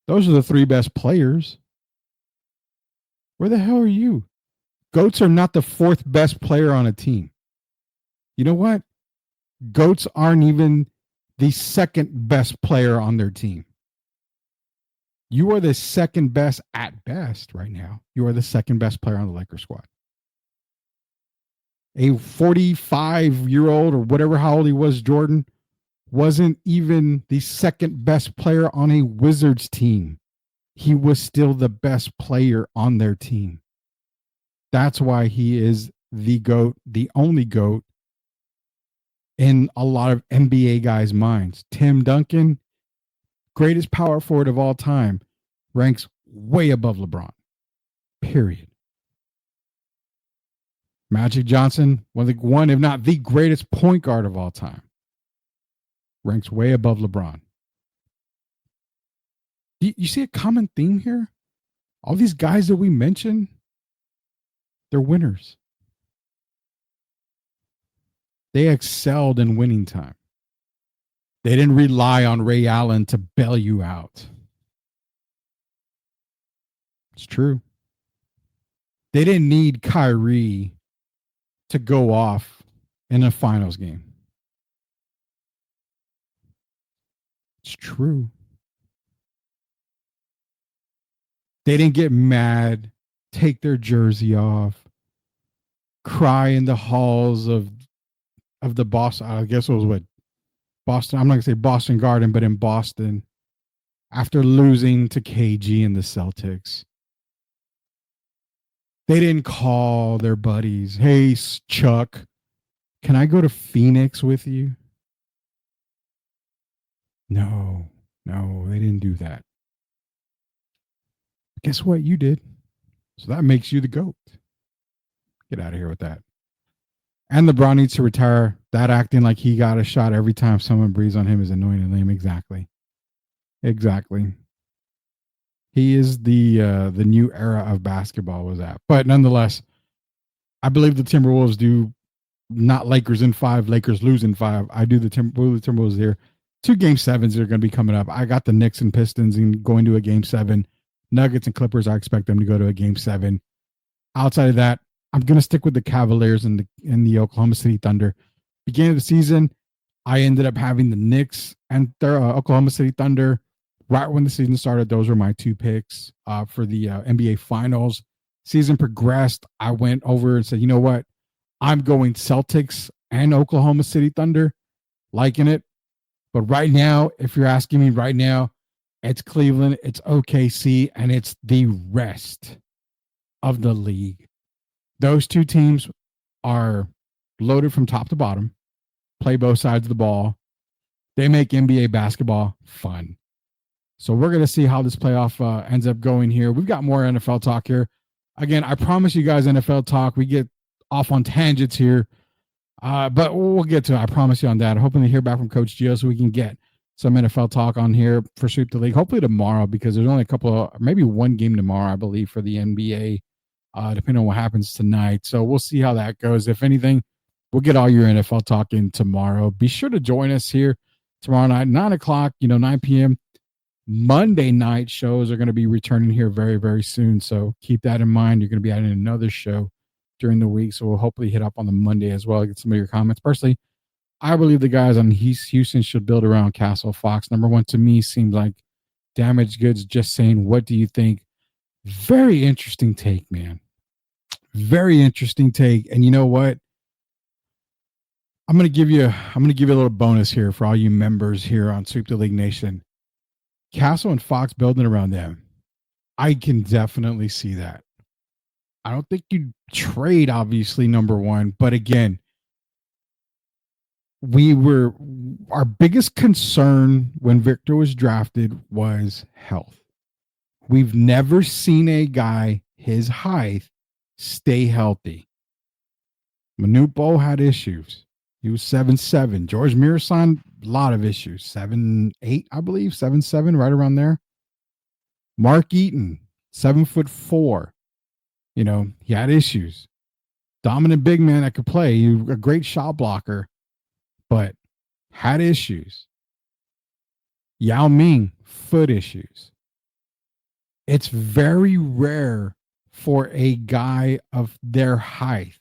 [SPEAKER 10] Those are the three best players. Where the hell are you? Goats are not the fourth best player on a team. You know what? Goats aren't even the second best player on their team. You are the second best at best right now. You are the second best player on the Lakers squad. A 45-year-old or whatever how old he was, Jordan, wasn't even the second best player on a Wizards team. He was still the best player on their team. That's why he is the GOAT, the only GOAT in a lot of NBA guys' minds. Tim Duncan, greatest power forward of all time, ranks way above LeBron. Period. Magic Johnson, one, if not the greatest point guard of all time, ranks way above LeBron. You see a common theme here? All these guys that we mentioned, they're winners. They excelled in winning time. They didn't rely on Ray Allen to bail you out. It's true. They didn't need Kyrie to go off in a finals game. It's true. They didn't get mad, take their jersey off, cry in the halls of the Boston. I guess it was what Boston. I'm not gonna say Boston Garden, but in Boston, after losing to KG and the Celtics, they didn't call their buddies, "Hey, Chuck, can I go to Phoenix with you?" No, they didn't do that. Guess what? You did. So that makes you the GOAT. Get out of here with that. And LeBron needs to retire. That acting like he got a shot every time someone breathes on him is annoying and lame. Exactly. He is the new era of basketball was that. But nonetheless, I believe the Timberwolves do not Lakers in 5, Lakers lose in 5. I do the Timberwolves here. 2 game 7s are going to be coming up. I got the Knicks and Pistons and going to a game 7. Nuggets and Clippers, I expect them to go to a game 7. Outside of that, I'm going to stick with the Cavaliers and the Oklahoma City Thunder. Beginning of the season, I ended up having the Knicks and Oklahoma City Thunder. Right when the season started, those were my 2 picks for the NBA Finals. Season progressed. I went over and said, you know what? I'm going Celtics and Oklahoma City Thunder. Liking it. But right now, if you're asking me right now, it's Cleveland, it's OKC, and it's the rest of the league. Those 2 teams are loaded from top to bottom, play both sides of the ball. They make NBA basketball fun. So we're going to see how this playoff ends up going here. We've got more NFL talk here. Again, I promise you guys NFL talk. We get off on tangents here, but we'll get to it. I promise you on that. I'm hoping to hear back from Coach Gio so we can get some NFL talk on here for Sweep the League. Hopefully tomorrow, because there's only a couple of, maybe one game tomorrow, I believe, for the NBA, depending on what happens tonight. So we'll see how that goes. If anything, we'll get all your NFL talk in tomorrow. Be sure to join us here tomorrow night, 9 o'clock, 9 p.m. Monday night shows are going to be returning here very, very soon. So keep that in mind. You're going to be adding another show during the week. So we'll hopefully hit up on the Monday as well. Get some of your comments. Personally, I believe the guys on Houston should build around Castle Fox. Number 1 to me seems like damaged goods. Just saying, what do you think? Very interesting take, man. Very interesting take. And you know what? I'm going to give you a little bonus here for all you members here on Sweep the League Nation. Castle and Fox building around them. I can definitely see that. I don't think you trade, obviously, number 1, but again, our biggest concern when Victor was drafted was health. We've never seen a guy his height stay healthy. Manute Bol had issues. He was 7'7". George Mirasan, a lot of issues. 7'8", I believe, 7'7", right around there. Mark Eaton, 7'4". He had issues. Dominant big man that could play. You a great shot blocker, but had issues. Yao Ming, foot issues. It's very rare for a guy of their height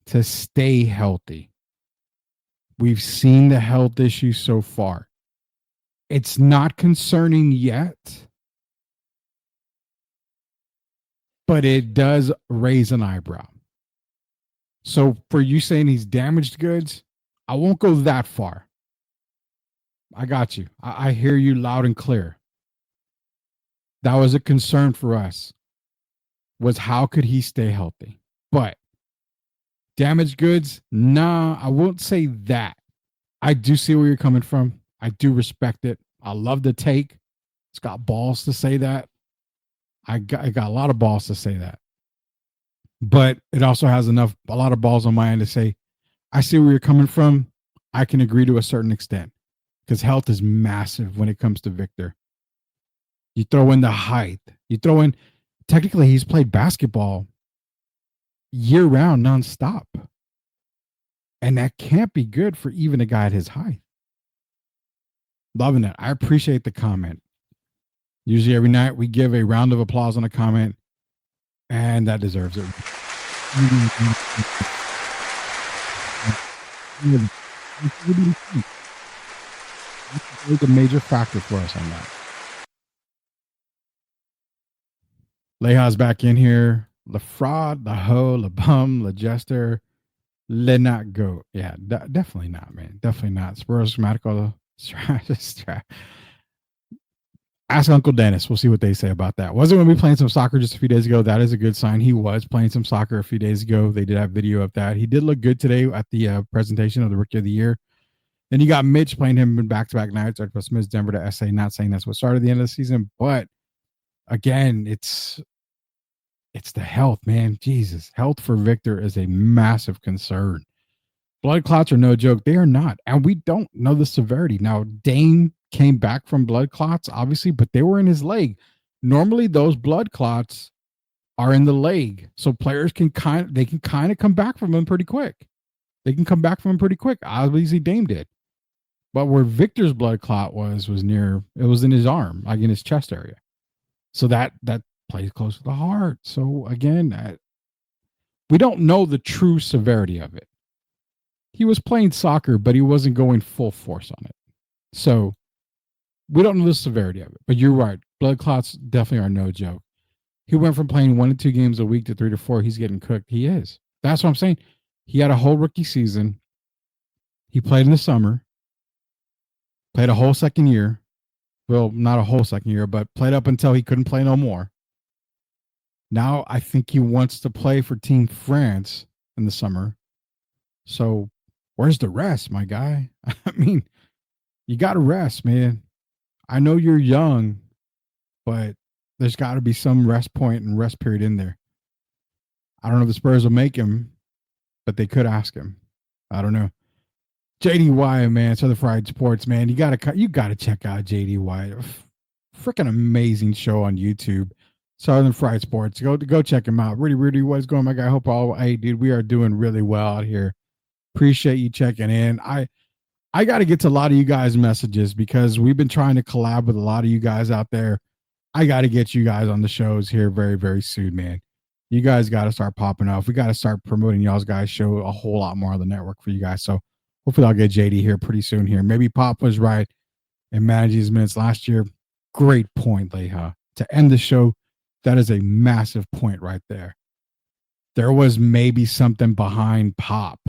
[SPEAKER 10] to stay healthy. We've seen the health issues so far. It's not concerning yet, but it does raise an eyebrow. So for you saying he's damaged goods, I won't go that far. I got you. I hear you loud and clear. That was a concern for us, was how could he stay healthy? But damaged goods, nah, I won't say that. I do see where you're coming from. I do respect it. I love the take. It's got balls to say that. I got a lot of balls to say that. But it also has a lot of balls on my end to say, I see where you're coming from. I can agree to a certain extent because health is massive when it comes to Victor. You throw in the height. You throw in, technically, he's played basketball year round, nonstop. And that can't be good for even a guy at his height. Loving it. I appreciate the comment. Usually every night we give a round of applause on a comment, and that deserves it. It's a major factor for us on that. Leha's back in here. La fraud, la hoe, la bum, la jester, le not go. Yeah, definitely not, man. Definitely not. Spurs grammatical. Ask Uncle Dennis. We'll see what they say about that. Wasn't going to be playing some soccer just a few days ago. That is a good sign. He was playing some soccer a few days ago. They did have video of that. He did look good today at the presentation of the Rookie of the Year. Then you got Mitch playing him in back-to-back nights. Archibald Smith's Denver to SA. Not saying that's what started the end of the season, but again, it's the health, man. Jesus, health for Victor is a massive concern. Blood clots are no joke. They are not, and we don't know the severity. Now, Dane came back from blood clots, obviously, but they were in his leg. Normally, those blood clots are in the leg, so players can kind of come back from them pretty quick. They can come back from them pretty quick. Obviously, Dame did, but where Victor's blood clot was near. It was in his arm, like in his chest area. So that plays close to the heart. So again, we don't know the true severity of it. He was playing soccer, but he wasn't going full force on it. So we don't know the severity of it. But you're right. Blood clots definitely are no joke. He went from playing 1 to 2 games a week to 3 to 4. He's getting cooked. He is. That's what I'm saying. He had a whole rookie season. He played in the summer. Played a whole second year. Well, not a whole second year, but played up until he couldn't play no more. Now I think he wants to play for Team France in the summer. So where's the rest, my guy? I mean, you got to rest, man. I know you're young, but there's got to be some rest point and rest period in there. I don't know if the Spurs will make him, but they could ask him. I don't know. JD Wyatt, man, Southern Fried Sports, man. You gotta check out JD Wyatt. Freaking amazing show on YouTube. Southern Fried Sports. Go check him out. Really, what's going on, my guy? Hope hey, dude, we are doing really well out here. Appreciate you checking in. I got to get to a lot of you guys' messages because we've been trying to collab with a lot of you guys out there. I got to get you guys on the shows here very, very soon, man. You guys got to start popping off. We got to start promoting y'all's guys' show a whole lot more on the network for you guys. So hopefully I'll get JD here pretty soon here. Maybe Pop was right in managing his minutes last year. Great point, Leha. To end the show, that is a massive point right there. There was maybe something behind Pop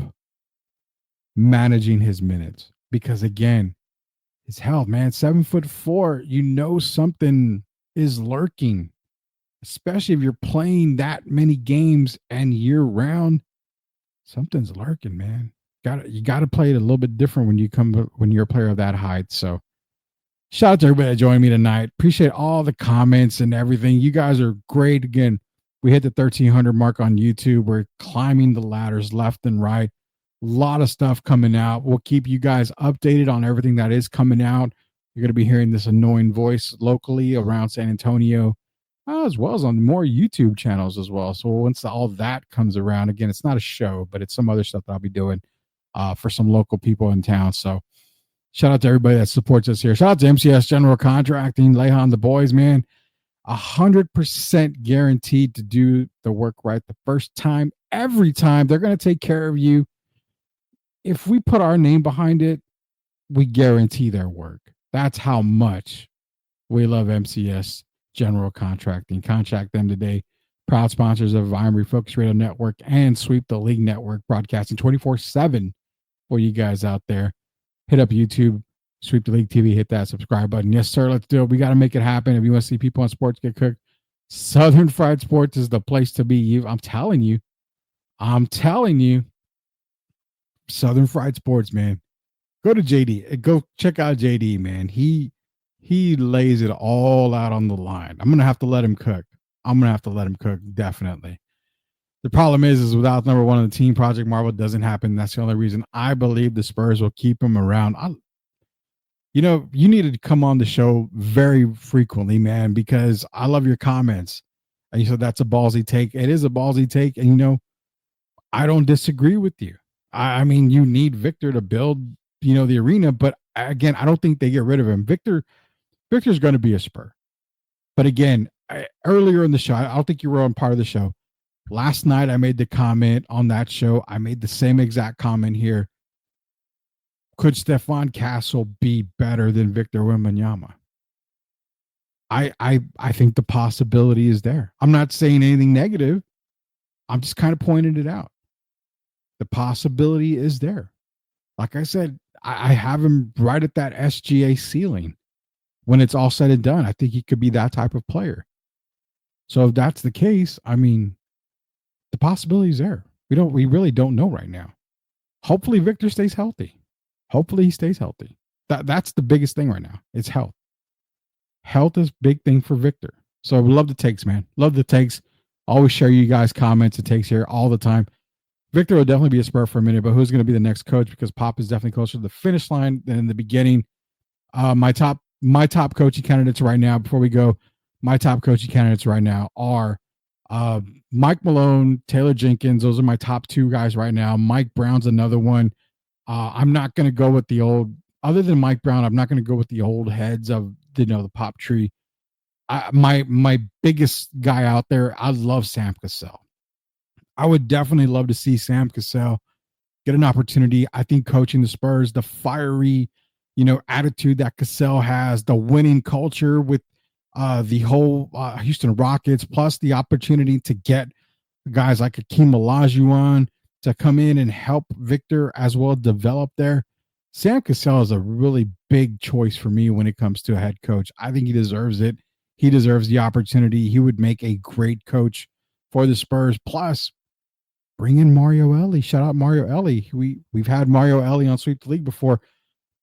[SPEAKER 10] managing his minutes because, again, his health, man, 7'4", you know something is lurking, especially if you're playing that many games and year round. Something's lurking, man. You got to play it a little bit different when you're a player of that height. So shout out to everybody that joined me tonight. Appreciate all the comments and everything. You guys are great. Again, we hit the 1,300 mark on YouTube. We're climbing the ladders left and right. A lot of stuff coming out. We'll keep you guys updated on everything that is coming out. You're going to be hearing this annoying voice locally around San Antonio. as well as on more YouTube channels as well. So once all that comes around, again, it's not a show, but it's some other stuff that I'll be doing for some local people in town. So shout out to everybody that supports us here. Shout out to MCS General Contracting, Lehan, the boys, man. 100% guaranteed to do the work right the first time, every time. They're going to take care of you. If we put our name behind it, we guarantee their work. That's how much we love MCS General Contracting. Contact them today. Proud sponsors of Refocused Radio Network and Sweep the League Network, broadcasting 24/7 for you guys out there. Hit up YouTube, Sweep the League TV, hit that subscribe button. Yes, sir, let's do it. We got to make it happen. If you want to see people on sports get cooked, Southern Fried Sports is the place to be. I'm telling you, Southern Fried Sports, man. Go to JD. Go check out JD, man. He lays it all out on the line. I'm gonna have to let him cook. Definitely. The problem is without number one on the team, Project Marvel doesn't happen. That's the only reason I believe the Spurs will keep him around. You needed to come on the show very frequently, man, because I love your comments. And you said that's a ballsy take. It is a ballsy take, and I don't disagree with you. I mean, you need Victor to build, the arena, but again, I don't think they get rid of him. Victor's going to be a Spur. But again, earlier in the show, I don't think you were on part of the show. Last night, I made the comment on that show. I made the same exact comment here. Could Stefan Castle be better than Victor Wembanyama? I think the possibility is there. I'm not saying anything negative. I'm just kind of pointing it out. The possibility is there. Like I said, I have him right at that SGA ceiling. When it's all said and done, I think he could be that type of player. So if that's the case, I mean, the possibility is there. We really don't know right now. Hopefully Victor stays healthy. Hopefully he stays healthy. That's the biggest thing right now. It's health. Health is big thing for Victor. So we love the takes, man. Love the takes. Always share you guys' comments and takes here all the time. Victor will definitely be a Spur for a minute, but who's going to be the next coach? Because Pop is definitely closer to the finish line than in the beginning. My top coaching candidates right now, before we go, my top coaching candidates right now are Mike Malone, Taylor Jenkins. Those are my top two guys right now. Mike Brown's another one. I'm not going to go with the old, other than Mike Brown, I'm not going to go with the old heads of, the Pop tree. My biggest guy out there, I love Sam Cassell. I would definitely love to see Sam Cassell get an opportunity. I think coaching the Spurs, the fiery, attitude that Cassell has, the winning culture with the whole Houston Rockets, plus the opportunity to get guys like Hakeem Olajuwon to come in and help Victor as well develop there. Sam Cassell is a really big choice for me when it comes to a head coach. I think he deserves it. He deserves the opportunity. He would make a great coach for the Spurs. Plus, bring in Mario Elie. Shout out Mario Elie. We've had Mario Elie on Sweep the League before.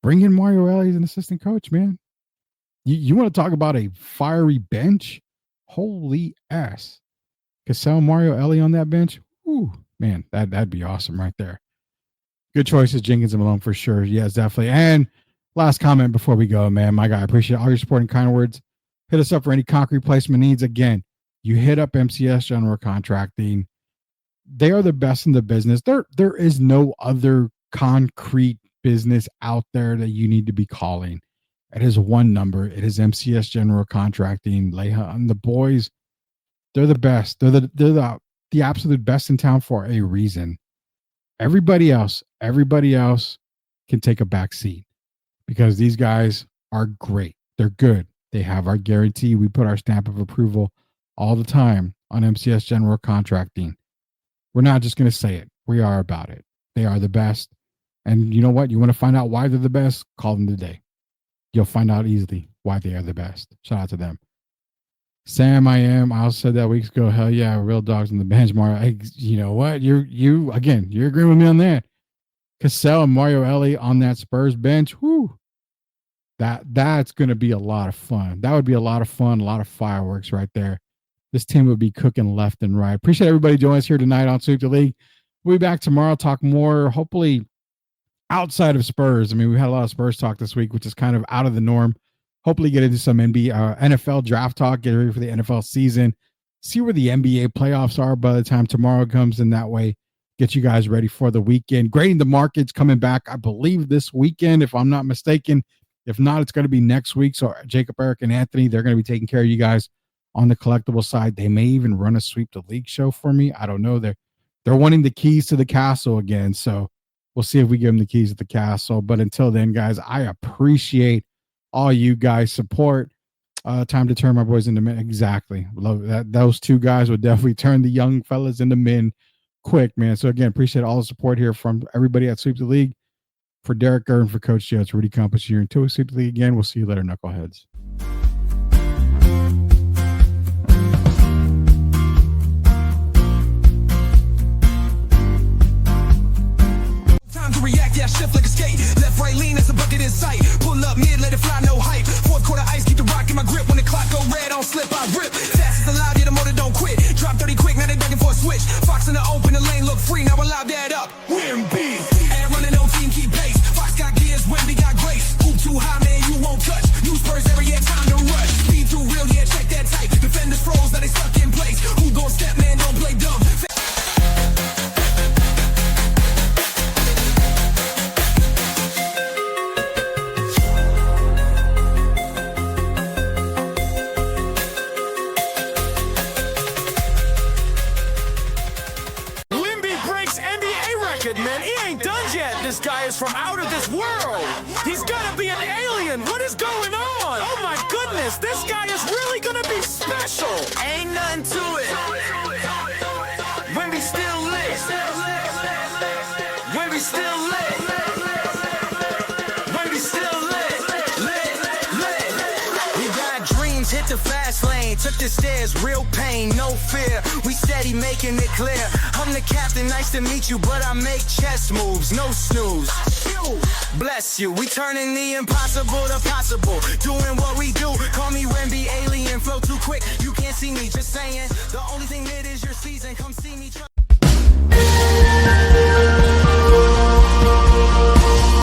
[SPEAKER 10] Bring in Mario Elie as an assistant coach, man. You want to talk about a fiery bench? Holy ass. Cassell, Mario Elie on that bench? Ooh, man, that'd be awesome right there. Good choices, Jenkins and Malone for sure. Yes, definitely. And last comment before we go, man, my guy, I appreciate all your support and kind words. Hit us up for any concrete placement needs. Again, you hit up MCS General Contracting. They are the best in the business. There is no other concrete business out there that you need to be calling. It is one number. It is MCS General Contracting. Leha and the boys, they're the best. They're the absolute best in town for a reason. Everybody else can take a back seat because these guys are great. They're good. They have our guarantee. We put our stamp of approval all the time on MCS General Contracting. We're not just going to say it. We are about it. They are the best. And you know what? You want to find out why they're the best? Call them today. You'll find out easily why they are the best. Shout out to them. Sam, I also said that weeks ago. Hell yeah, real dogs on the bench, Mario. You know what? You're agreeing with me on that. Cassell and Mario Elie on that Spurs bench. Whoo. That's going to be a lot of fun. That would be a lot of fun, a lot of fireworks right there. This team would be cooking left and right. Appreciate everybody joining us here tonight on Sweep the League. We'll be back tomorrow, talk more, hopefully outside of Spurs. I mean, we had a lot of Spurs talk this week, which is kind of out of the norm. hopefully get into some NFL draft talk, get ready for the NFL season, see where the NBA playoffs are by the time tomorrow comes, and that way get you guys ready for the weekend. Grading the markets coming back, I believe, this weekend, if I'm not mistaken. If not, it's going to be next week. So Jacob, Eric, and Anthony, they're going to be taking care of you guys on the collectible side. They may even run a Sweep the League show for me. I don't know. They're wanting the keys to the castle again. So we'll see if we give them the keys to the castle. But until then, guys, I appreciate all you guys' support. Time to turn my boys into men. Exactly. Love that. Those two guys would definitely turn the young fellas into men quick, man. So again, appreciate all the support here from everybody at Sweep the League. For Derek Gurr and for Coach Joe, it's Rudy Compass here. Until we Sweep the League again, we'll see you later, knuckleheads.
[SPEAKER 3] Time to react, yeah, shift like a skate. Left, right, lean, that's a bucket in sight. Pull up mid, let it fly, no hype. Fourth quarter ice, keep the rock in my grip. When the clock go red, don't slip, I rip. Fast as allowed, yeah, the motor don't quit. Drop 30 quick, now they begging for a switch. Fox in the open, the lane look free, now allow that up. Win B. And running no team, keep pace. Fox got gears, Wemby got grace. Hoop too high, man, you won't touch. New Spurs every year, time to rush. Speed too real, yeah, check that type. Defenders froze, now they stuck in place. Who gon' step, man, don't play dumb. Man, he ain't done yet. This guy is from out of this world. He's gonna be an alien. What is going on? Oh my goodness, this guy is really gonna be special. Ain't nothing to it. When we still lit. When we still lit. When we still lit. We got dreams, hit the fast lane. Took the stairs, real pain, no fear. We steady making it clear. I'm the captain, nice to meet you, but I make chess moves, no snooze. Bless you, we turning the impossible to possible. Doing what we do, call me Wemby, alien, flow too quick. You can't see me, just saying. The only thing that is your season, come see me.